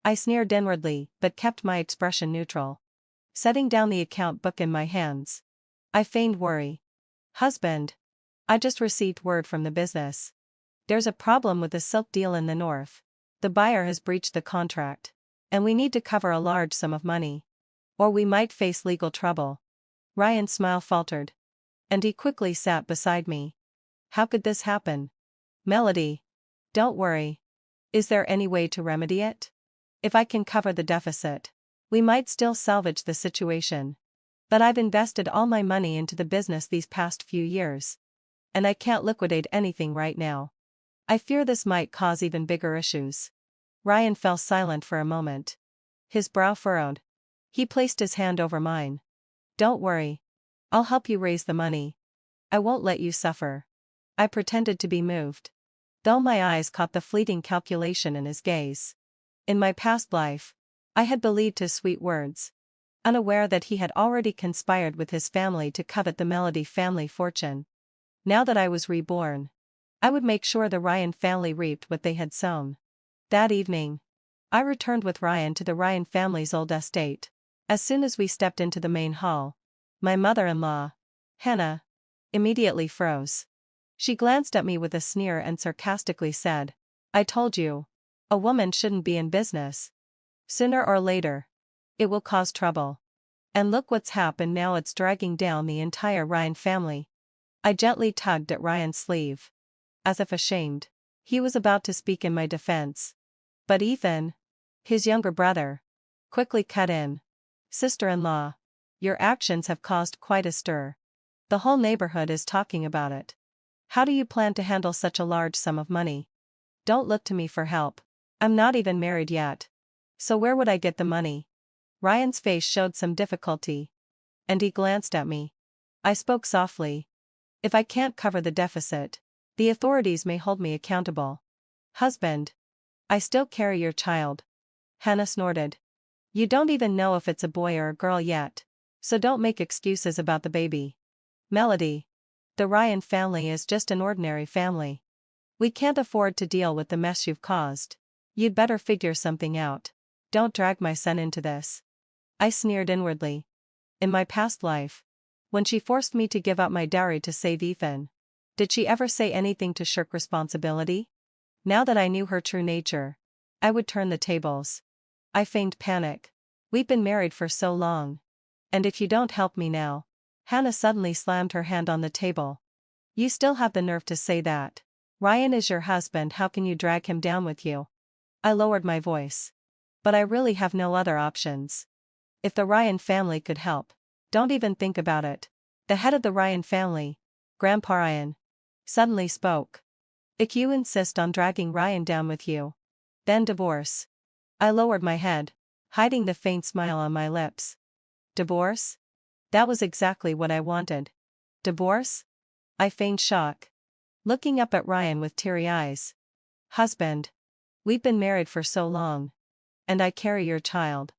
I sneered inwardly, but kept my expression neutral. Setting down the account book in my hands, I feigned worry. Husband. I just received word from the business. There's a problem with the silk deal in the north. The buyer has breached the contract. And we need to cover a large sum of money. Or we might face legal trouble. Ryan's smile faltered. And he quickly sat beside me. How could this happen? Melody. Don't worry. Is there any way to remedy it? If I can cover the deficit, we might still salvage the situation. But I've invested all my money into the business these past few years. And I can't liquidate anything right now. I fear this might cause even bigger issues. Ryan fell silent for a moment. His brow furrowed. He placed his hand over mine. Don't worry. I'll help you raise the money. I won't let you suffer. I pretended to be moved, though my eyes caught the fleeting calculation in his gaze. In my past life, I had believed his sweet words, unaware that he had already conspired with his family to covet the Melody family fortune. Now that I was reborn, I would make sure the Ryan family reaped what they had sown. That evening, I returned with Ryan to the Ryan family's old estate. As soon as we stepped into the main hall, my mother-in-law, Hannah, immediately froze. She glanced at me with a sneer and sarcastically said, I told you, a woman shouldn't be in business. Sooner or later, it will cause trouble. And look what's happened now, it's dragging down the entire Ryan family. I gently tugged at Ryan's sleeve. As if ashamed, he was about to speak in my defense. But Ethan, his younger brother, quickly cut in. Sister-in-law, your actions have caused quite a stir. The whole neighborhood is talking about it. How do you plan to handle such a large sum of money? Don't look to me for help. I'm not even married yet. So where would I get the money? Ryan's face showed some difficulty, and he glanced at me. I spoke softly. If I can't cover the deficit, the authorities may hold me accountable. Husband. I still carry your child. Hannah snorted. You don't even know if it's a boy or a girl yet, so don't make excuses about the baby. Melody. The Ryan family is just an ordinary family. We can't afford to deal with the mess you've caused. You'd better figure something out. Don't drag my son into this. I sneered inwardly. In my past life, when she forced me to give up my dowry to save Ethan, did she ever say anything to shirk responsibility? Now that I knew her true nature, I would turn the tables. I feigned panic. We've been married for so long. And if you don't help me now. Hannah suddenly slammed her hand on the table. You still have the nerve to say that. Ryan is your husband, how can you drag him down with you? I lowered my voice. But I really have no other options. If the Ryan family could help. Don't even think about it. The head of the Ryan family, Grandpa Ryan, suddenly spoke. If you insist on dragging Ryan down with you, then divorce. I lowered my head, hiding the faint smile on my lips. Divorce? That was exactly what I wanted. Divorce? I feigned shock, looking up at Ryan with teary eyes. Husband. We've been married for so long. And I carry your child.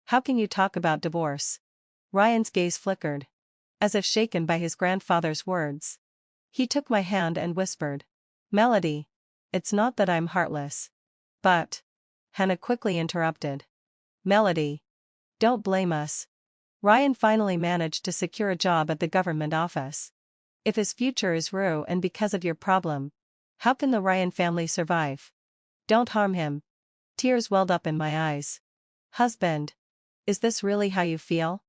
How can you talk about divorce? Ryan's gaze flickered, as if shaken by his grandfather's words. He took my hand and whispered. Melody. It's not that I'm heartless. But. Hannah quickly interrupted. Melody. Don't blame us. Ryan finally managed to secure a job at the government office. If his future is ruined because of your problem, how can the Ryan family survive? Don't harm him. Tears welled up in my eyes. Husband. Is this really how you feel?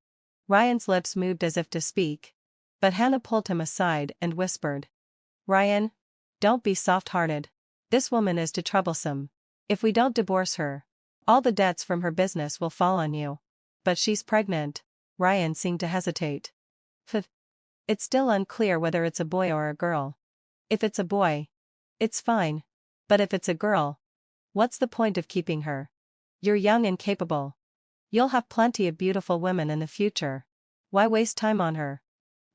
Ryan's lips moved as if to speak, but Hannah pulled him aside and whispered. Ryan. Don't be soft-hearted. This woman is too troublesome. If we don't divorce her, all the debts from her business will fall on you. But she's pregnant. Ryan seemed to hesitate. It's still unclear whether it's a boy or a girl. If it's a boy, it's fine. But if it's a girl, what's the point of keeping her? You're young and capable. You'll have plenty of beautiful women in the future. Why waste time on her?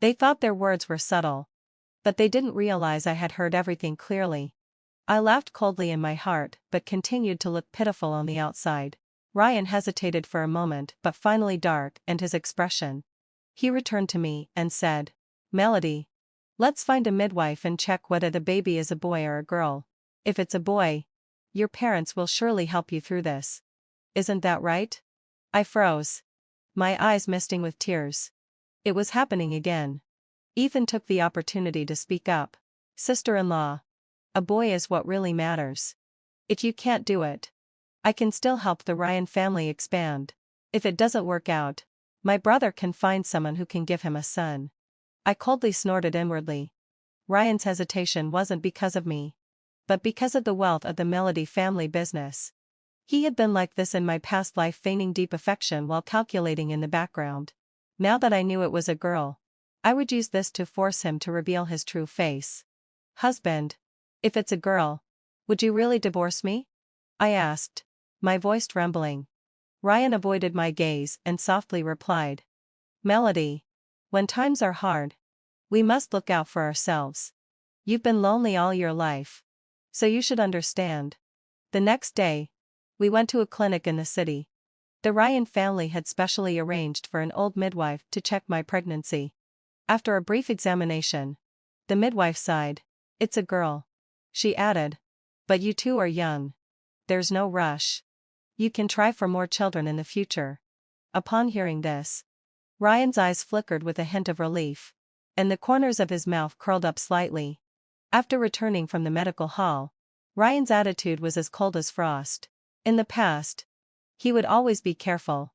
They thought their words were subtle, but they didn't realize I had heard everything clearly. I laughed coldly in my heart but continued to look pitiful on the outside. Ryan hesitated for a moment but finally darkened his expression. He returned to me and said, Melody. Let's find a midwife and check whether the baby is a boy or a girl. If it's a boy, your parents will surely help you through this. Isn't that right? I froze, my eyes misting with tears. It was happening again. Ethan took the opportunity to speak up. Sister-in-law. A boy is what really matters. If you can't do it, I can still help the Ryan family expand. If it doesn't work out, my brother can find someone who can give him a son. I coldly snorted inwardly. Ryan's hesitation wasn't because of me, but because of the wealth of the Melody family business. He had been like this in my past life, feigning deep affection while calculating in the background. Now that I knew it was a girl, I would use this to force him to reveal his true face. Husband. If it's a girl, would you really divorce me? I asked, my voice trembling. Ryan avoided my gaze and softly replied. Melody. When times are hard, we must look out for ourselves. You've been lonely all your life, so you should understand. The next day, we went to a clinic in the city. The Ryan family had specially arranged for an old midwife to check my pregnancy. After a brief examination, the midwife sighed. It's a girl. She added. But you two are young. There's no rush. You can try for more children in the future. Upon hearing this, Ryan's eyes flickered with a hint of relief, and the corners of his mouth curled up slightly. After returning from the medical hall, Ryan's attitude was as cold as frost. In the past, he would always be careful,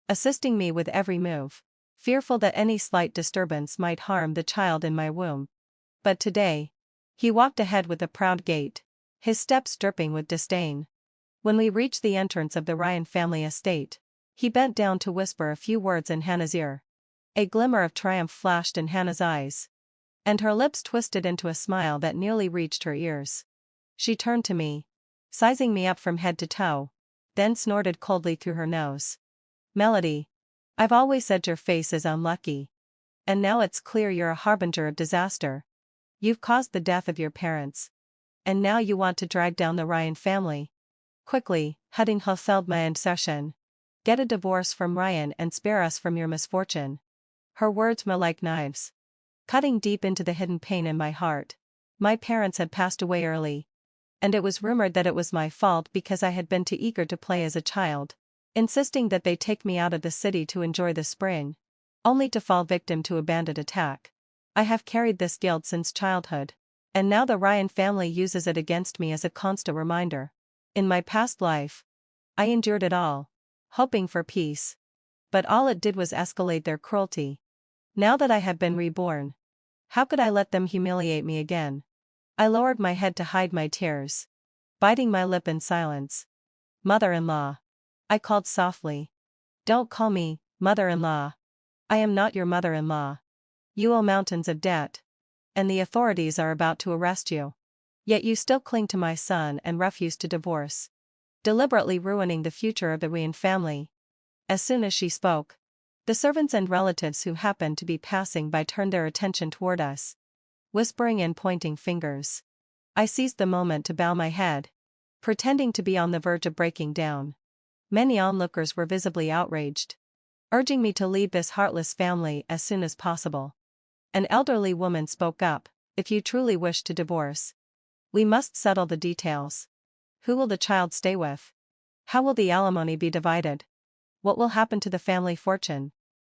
assisting me with every move, fearful that any slight disturbance might harm the child in my womb. But today, he walked ahead with a proud gait, his steps dripping with disdain. When we reached the entrance of the Ryan family estate, he bent down to whisper a few words in Hannah's ear. A glimmer of triumph flashed in Hannah's eyes, and her lips twisted into a smile that nearly reached her ears. She turned to me, sizing me up from head to toe, then snorted coldly through her nose. Melody. I've always said your face is unlucky. And now it's clear you're a harbinger of disaster. You've caused the death of your parents. And now you want to drag down the Ryan family. Quickly, Heading Hofeld my session. Get a divorce from Ryan and spare us from your misfortune. Her words were like knives, cutting deep into the hidden pain in my heart. My parents had passed away early. And it was rumored that it was my fault because I had been too eager to play as a child, insisting that they take me out of the city to enjoy the spring, only to fall victim to a bandit attack. I have carried this guilt since childhood. And now the Ryan family uses it against me as a constant reminder. In my past life, I endured it all, hoping for peace. But all it did was escalate their cruelty. Now that I have been reborn, how could I let them humiliate me again? I lowered my head to hide my tears, biting my lip in silence. Mother-in-law. I called softly. Don't call me mother-in-law. I am not your mother-in-law. You owe mountains of debt. And the authorities are about to arrest you. Yet you still cling to my son and refuse to divorce, deliberately ruining the future of the Ryan family. As soon as she spoke, the servants and relatives who happened to be passing by turned their attention toward us, whispering and pointing fingers. I seized the moment to bow my head, pretending to be on the verge of breaking down. Many onlookers were visibly outraged, urging me to leave this heartless family as soon as possible. An elderly woman spoke up. If you truly wish to divorce, we must settle the details. Who will the child stay with? How will the alimony be divided? What will happen to the family fortune?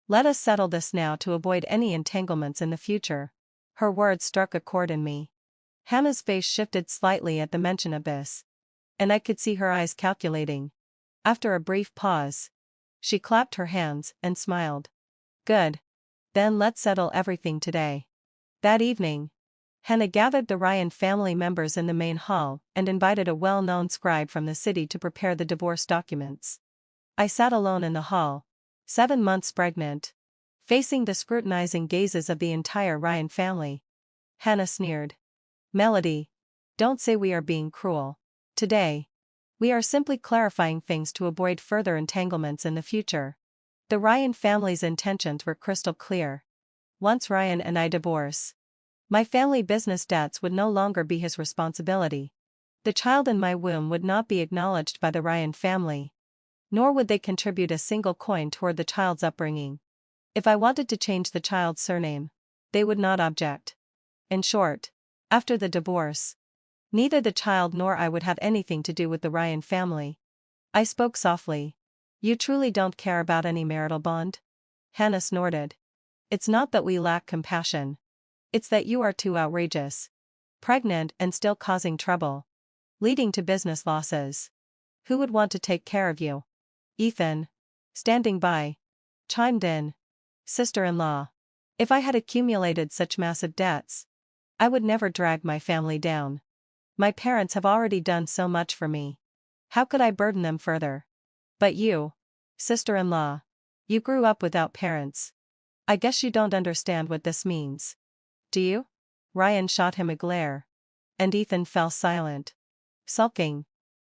Let us settle this now to avoid any entanglements in the future. Her words struck a chord in me. Hannah's face shifted slightly at the mention of this, and I could see her eyes calculating. After a brief pause, she clapped her hands and smiled. Good. Then let's settle everything today. That evening, Hannah gathered the Ryan family members in the main hall and invited a well-known scribe from the city to prepare the divorce documents. I sat alone in the hall, 7 months pregnant, facing the scrutinizing gazes of the entire Ryan family. Hannah sneered. Melody, don't say we are being cruel. Today, we are simply clarifying things to avoid further entanglements in the future. The Ryan family's intentions were crystal clear. Once Ryan and I divorce, my family business debts would no longer be his responsibility. The child in my womb would not be acknowledged by the Ryan family, nor would they contribute a single coin toward the child's upbringing. If I wanted to change the child's surname, they would not object. In short, after the divorce, neither the child nor I would have anything to do with the Ryan family. I spoke softly. You truly don't care about any marital bond? Hannah snorted. It's not that we lack compassion. It's that you are too outrageous. Pregnant and still causing trouble, leading to business losses. Who would want to take care of you? Ethan, standing by, chimed in. Sister-in-law. If I had accumulated such massive debts, I would never drag my family down. My parents have already done so much for me. How could I burden them further? But you, sister-in-law, you grew up without parents. I guess you don't understand what this means. Do you? Ryan shot him a glare. And Ethan fell silent, sulking.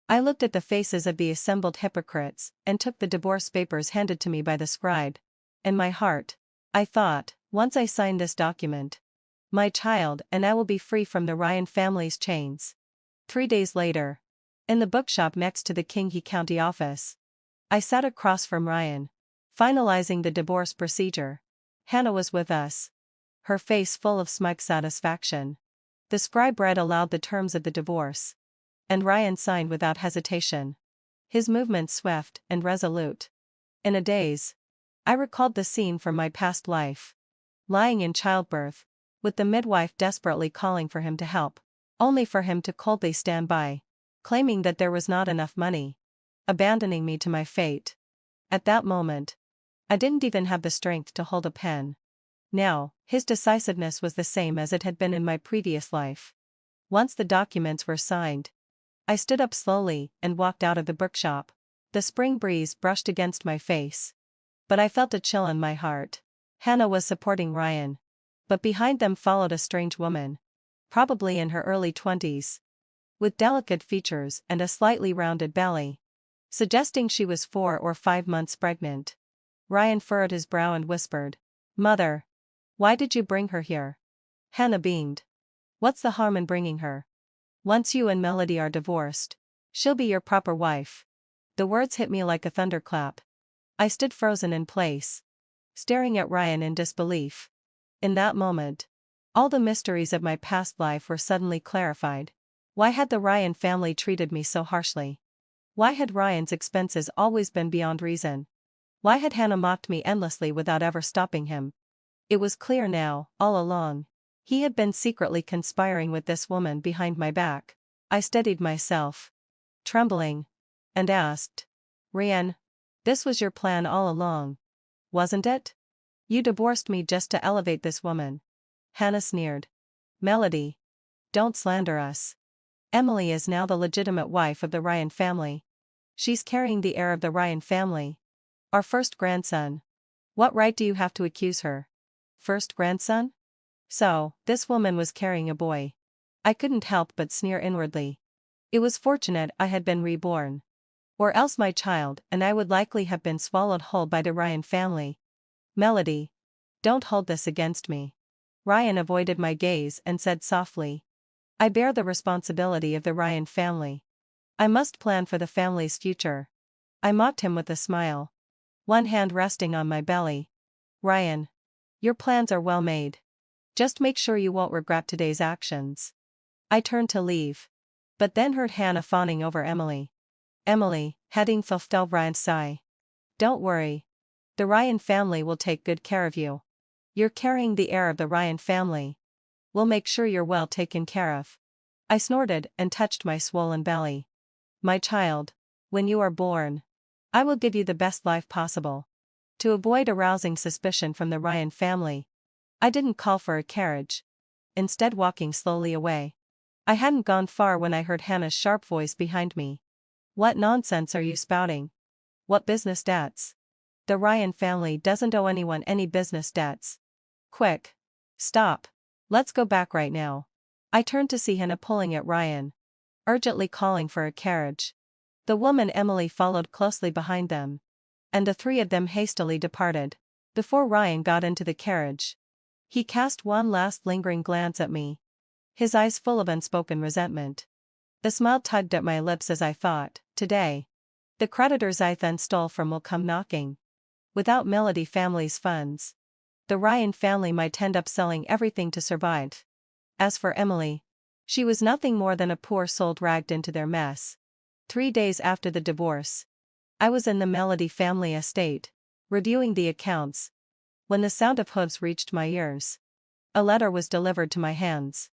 I looked at the faces of the assembled hypocrites and took the divorce papers handed to me by the scribe. In my heart, I thought, once I sign this document, my child and I will be free from the Ryan family's chains. 3 days later, in the bookshop next to the King County office, I sat across from Ryan, finalizing the divorce procedure. Hannah was with us, her face full of smug satisfaction. The scribe read aloud the terms of the divorce, and Ryan signed without hesitation, his movements swift and resolute. In a daze, I recalled the scene from my past life. Lying in childbirth, with the midwife desperately calling for him to help, only for him to coldly stand by, claiming that there was not enough money, abandoning me to my fate. At that moment, I didn't even have the strength to hold a pen. Now, his decisiveness was the same as it had been in my previous life. Once the documents were signed, I stood up slowly and walked out of the bookshop. The spring breeze brushed against my face, but I felt a chill in my heart. Hannah was supporting Ryan, but behind them followed a strange woman, probably in her early 20s, with delicate features and a slightly rounded belly, suggesting she was 4 or 5 months pregnant. Ryan furrowed his brow and whispered. Mother. Why did you bring her here? Hannah beamed. What's the harm in bringing her? Once you and Melody are divorced, she'll be your proper wife. The words hit me like a thunderclap. I stood frozen in place, staring at Ryan in disbelief. In that moment, all the mysteries of my past life were suddenly clarified. Why had the Ryan family treated me so harshly? Why had Ryan's expenses always been beyond reason? Why had Hannah mocked me endlessly without ever stopping him? It was clear now, all along. He had been secretly conspiring with this woman behind my back. I steadied myself, trembling, and asked, Ryan, this was your plan all along, wasn't it? You divorced me just to elevate this woman. Hannah sneered. Melody. Don't slander us. Emily is now the legitimate wife of the Ryan family. She's carrying the heir of the Ryan family. Our first grandson. What right do you have to accuse her? First grandson? So, this woman was carrying a boy. I couldn't help but sneer inwardly. It was fortunate I had been reborn. Or else my child and I would likely have been swallowed whole by the Ryan family. Melody. Don't hold this against me. Ryan avoided my gaze and said softly. I bear the responsibility of the Ryan family. I must plan for the family's future. I mocked him with a smile, one hand resting on my belly. Ryan. Your plans are well made. Just make sure you won't regret today's actions. I turned to leave, but then heard Hannah fawning over Emily. Emily, heading fulfilled Ryan's sigh. Don't worry. The Ryan family will take good care of you. You're carrying the heir of the Ryan family. We'll make sure you're well taken care of. I snorted and touched my swollen belly. My child, when you are born, I will give you the best life possible. To avoid arousing suspicion from the Ryan family, I didn't call for a carriage, instead walking slowly away. I hadn't gone far when I heard Hannah's sharp voice behind me. What nonsense are you spouting? What business debts? The Ryan family doesn't owe anyone any business debts. Quick. Stop. Let's go back right now. I turned to see Hannah pulling at Ryan, urgently calling for a carriage. The woman Emily followed closely behind them, and the three of them hastily departed. Before Ryan got into the carriage, he cast one last lingering glance at me, his eyes full of unspoken resentment. The smile tugged at my lips as I thought, today, the creditors I then stole from will come knocking. Without Melody family's funds, the Ryan family might end up selling everything to survive. As for Emily, she was nothing more than a poor soul dragged into their mess. 3 days after the divorce, I was in the Melody family estate, reviewing the accounts, when the sound of hooves reached my ears. A letter was delivered to my hands.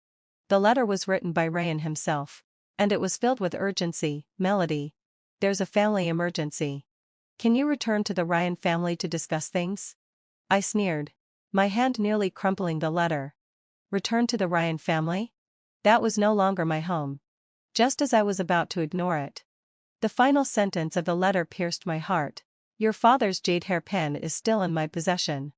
The letter was written by Ryan himself, and it was filled with urgency. Melody, there's a family emergency. Can you return to the Ryan family to discuss things? I sneered, my hand nearly crumpling the letter. Return to the Ryan family? That was no longer my home. Just as I was about to ignore it, the final sentence of the letter pierced my heart. Your father's jade hairpin is still in my possession.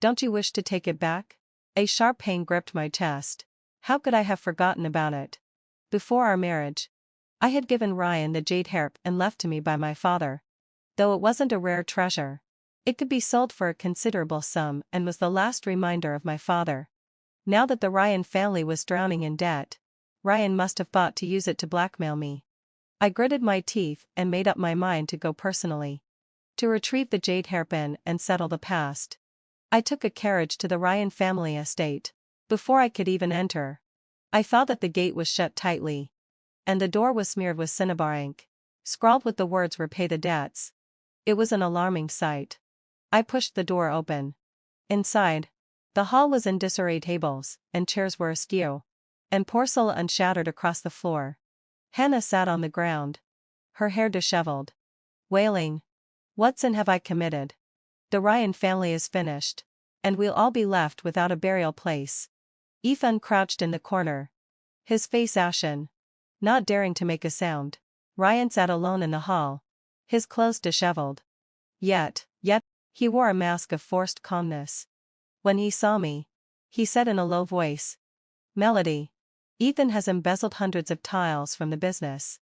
Don't you wish to take it back? A sharp pain gripped my chest. How could I have forgotten about it? Before our marriage, I had given Ryan the jade hairpin left to me by my father. Though it wasn't a rare treasure, it could be sold for a considerable sum and was the last reminder of my father. Now that the Ryan family was drowning in debt, Ryan must have thought to use it to blackmail me. I gritted my teeth and made up my mind to go personally, to retrieve the jade hairpin and settle the past. I took a carriage to the Ryan family estate. Before I could even enter, I saw that the gate was shut tightly, and the door was smeared with cinnabar ink, scrawled with the words "Repay the debts." It was an alarming sight. I pushed the door open. Inside, the hall was in disarray. Tables and chairs were askew, and porcelain shattered across the floor. Hannah sat on the ground, her hair disheveled, wailing, "What sin have I committed? The Ryan family is finished, and we'll all be left without a burial place." Ethan crouched in the corner, his face ashen, not daring to make a sound. Ryan sat alone in the hall, his clothes disheveled. Yet, he wore a mask of forced calmness. When he saw me, he said in a low voice, "Melody, Ethan has embezzled hundreds of tiles from the business.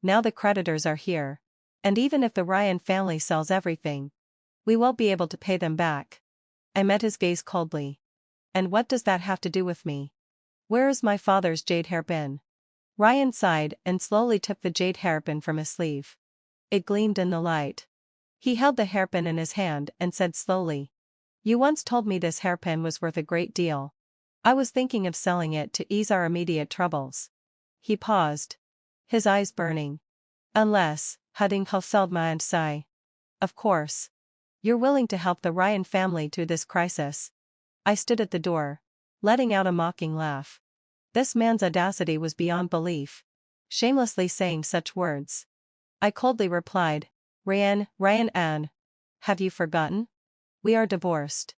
Now the creditors are here, and even if the Ryan family sells everything, We won't be able to pay them back. I met his gaze coldly. And what does that have to do with me? Where is my father's jade hairpin? Ryan sighed and slowly took the jade hairpin from his sleeve. It gleamed in the light. He held the hairpin in his hand and said slowly, "You once told me this hairpin was worth a great deal. I was thinking of selling it to ease our immediate troubles." He paused, his eyes burning. "Unless, Hudding held my and sigh. Of course. You're willing to help the Ryan family through this crisis." I stood at the door, letting out a mocking laugh. This man's audacity was beyond belief. Shamelessly saying such words. I coldly replied, Ryan Ann. Have you forgotten? We are divorced.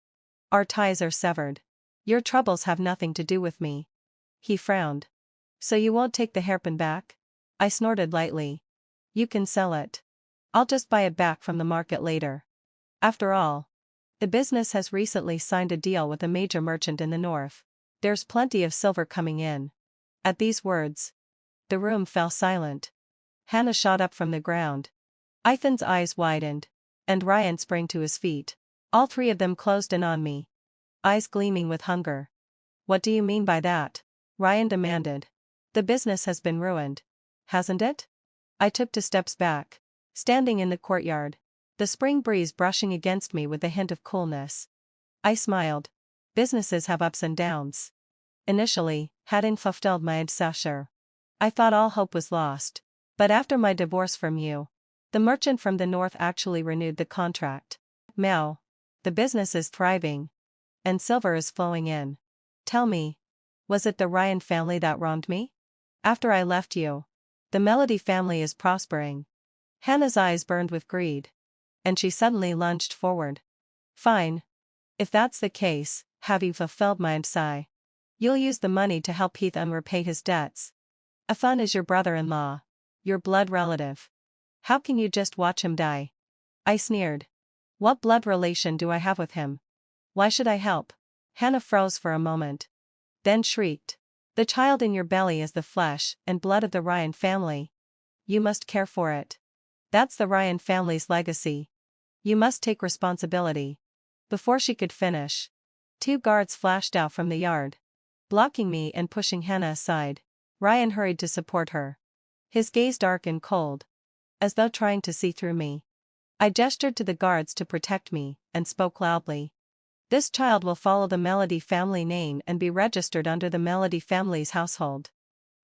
Our ties are severed. Your troubles have nothing to do with me." He frowned. "So you won't take the hairpin back?" I snorted lightly. "You can sell it. I'll just buy it back from the market later. After all, the business has recently signed a deal with a major merchant in the north. There's plenty of silver coming in." At these words, the room fell silent. Hannah shot up from the ground. Ethan's eyes widened, and Ryan sprang to his feet. All three of them closed in on me, eyes gleaming with hunger. "What do you mean by that?" Ryan demanded. "The business has been ruined, hasn't it?" I took 2 steps back, standing in the courtyard, the spring breeze brushing against me with a hint of coolness. I smiled. Businesses have ups and downs. Initially, hadn't fulfilled my adventure. I thought all hope was lost. But after my divorce from you, the merchant from the north actually renewed the contract. Now, the business is thriving, and silver is flowing in. Tell me, was it the Ryan family that wronged me? After I left you, the Melody family is prospering." Hannah's eyes burned with greed, and she suddenly lunged forward. "Fine. If that's the case, have you fulfilled my sigh? You'll use the money to help Ethan repay his debts. Ethan is your brother-in-law, your blood relative. How can you just watch him die?" I sneered. "What blood relation do I have with him? Why should I help?" Hannah froze for a moment, then shrieked. "The child in your belly is the flesh and blood of the Ryan family. You must care for it. That's the Ryan family's legacy. You must take responsibility." Before she could finish, 2 guards flashed out from the yard, blocking me and pushing Hannah aside. Ryan hurried to support her. His gaze dark and cold, as though trying to see through me. I gestured to the guards to protect me, and spoke loudly. "This child will follow the Melody family name and be registered under the Melody family's household.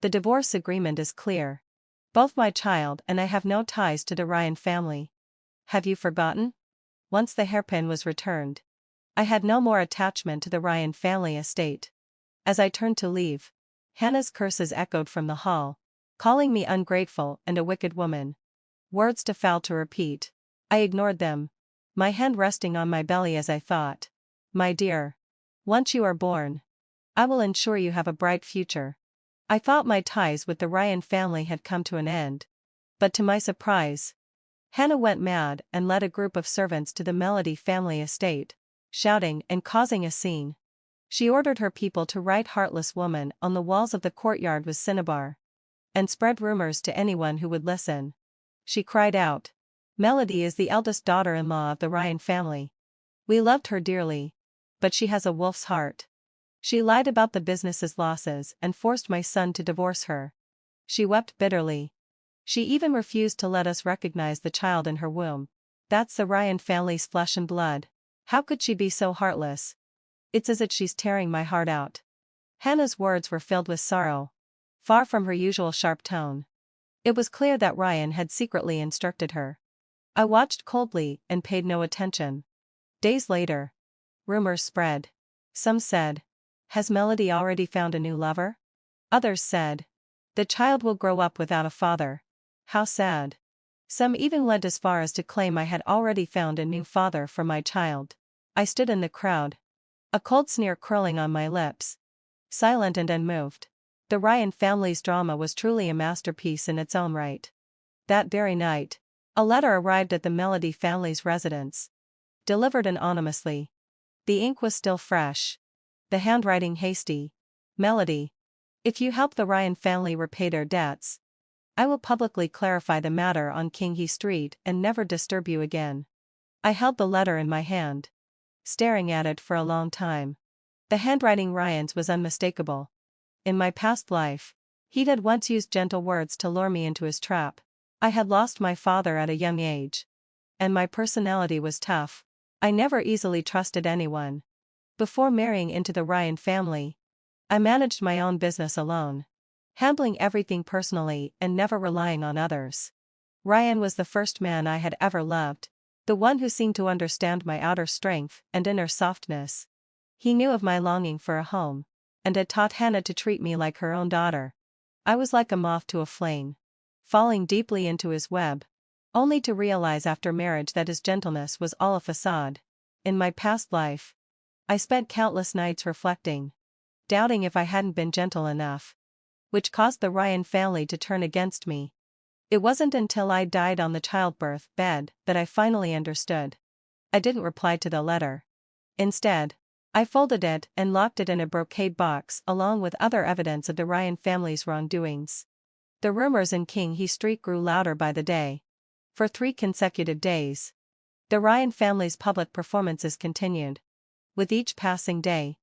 The divorce agreement is clear. Both my child and I have no ties to the Ryan family. Have you forgotten? Once the hairpin was returned, I had no more attachment to the Ryan family estate." As I turned to leave, Hannah's curses echoed from the hall, calling me ungrateful and a wicked woman. Words too foul to repeat. I ignored them, my hand resting on my belly as I thought, "My dear, once you are born, I will ensure you have a bright future." I thought my ties with the Ryan family had come to an end. But to my surprise, Hannah went mad and led a group of servants to the Melody family estate, shouting and causing a scene. She ordered her people to write "heartless woman" on the walls of the courtyard with cinnabar, and spread rumors to anyone who would listen. She cried out, "Melody is the eldest daughter-in-law of the Ryan family. We loved her dearly, but she has a wolf's heart. She lied about the business's losses and forced my son to divorce her." She wept bitterly. "She even refused to let us recognize the child in her womb. That's the Ryan family's flesh and blood. How could she be so heartless? It's as if she's tearing my heart out." Hannah's words were filled with sorrow, far from her usual sharp tone. It was clear that Ryan had secretly instructed her. I watched coldly and paid no attention. Days later, rumors spread. Some said, "Has Melody already found a new lover?" Others said, "The child will grow up without a father. How sad." Some even went as far as to claim I had already found a new father for my child. I stood in the crowd, a cold sneer curling on my lips, silent and unmoved. The Ryan family's drama was truly a masterpiece in its own right. That very night, a letter arrived at the Melody family's residence. Delivered anonymously. The ink was still fresh, the handwriting hasty. "Melody, if you help the Ryan family repay their debts, I will publicly clarify the matter on King He Street and never disturb you again. I held the letter in my hand, staring at it for a long time. The handwriting Ryan's was unmistakable. In my past life, he'd had once used gentle words to lure me into his trap. I had lost my father at a young age. And my personality was tough. I never easily trusted anyone. Before marrying into the Ryan family, I managed my own business alone, handling everything personally and never relying on others. Ryan was the first man I had ever loved, the one who seemed to understand my outer strength and inner softness. He knew of my longing for a home, and had taught Hannah to treat me like her own daughter. I was like a moth to a flame, falling deeply into his web, only to realize after marriage that his gentleness was all a facade. In my past life, I spent countless nights reflecting, doubting if I hadn't been gentle enough, which caused the Ryan family to turn against me. It wasn't until I died on the childbirth bed that I finally understood. I didn't reply to the letter. Instead, I folded it and locked it in a brocade box along with other evidence of the Ryan family's wrongdoings. The rumors in King He Street grew louder by the day. For 3 consecutive days, the Ryan family's public performances continued. With each passing day,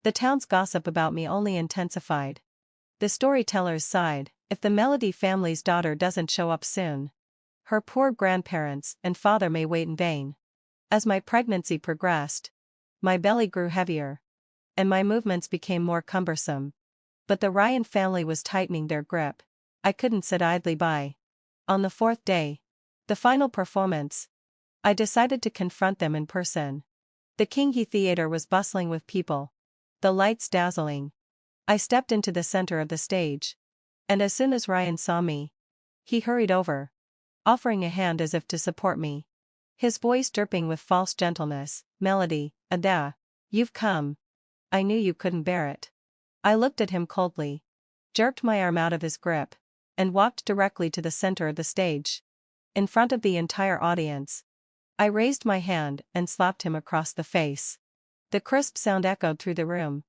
the town's gossip about me only intensified. The storytellers sighed, if the Melody family's daughter doesn't show up soon, her poor grandparents and father may wait in vain. As my pregnancy progressed, my belly grew heavier, and my movements became more cumbersome. But the Ryan family was tightening their grip. I couldn't sit idly by. On the 4th day, the final performance, I decided to confront them in person. The King He Theater was bustling with people, the lights dazzling. I stepped into the center of the stage, and as soon as Ryan saw me, he hurried over, offering a hand as if to support me. His voice dripping with false gentleness, "Melody, Ada, you've come. I knew you couldn't bear it." I looked at him coldly, jerked my arm out of his grip, and walked directly to the center of the stage. In front of the entire audience, I raised my hand and slapped him across the face. The crisp sound echoed through the room,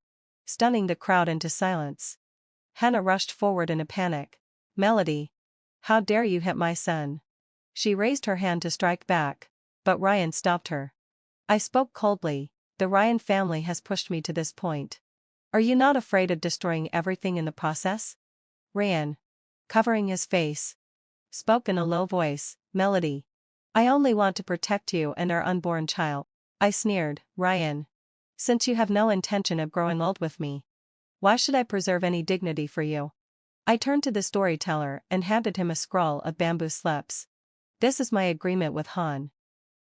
stunning the crowd into silence. Hannah rushed forward in a panic. "Melody, how dare you hit my son?" She raised her hand to strike back, but Ryan stopped her. I spoke coldly, "The Ryan family has pushed me to this point. Are you not afraid of destroying everything in the process?" Ryan, covering his face, spoke in a low voice, "Melody, I only want to protect you and our unborn child." I sneered, "Ryan, since you have no intention of growing old with me, why should I preserve any dignity for you?" I turned to the storyteller and handed him a scroll of bamboo slips. "This is my agreement with Han.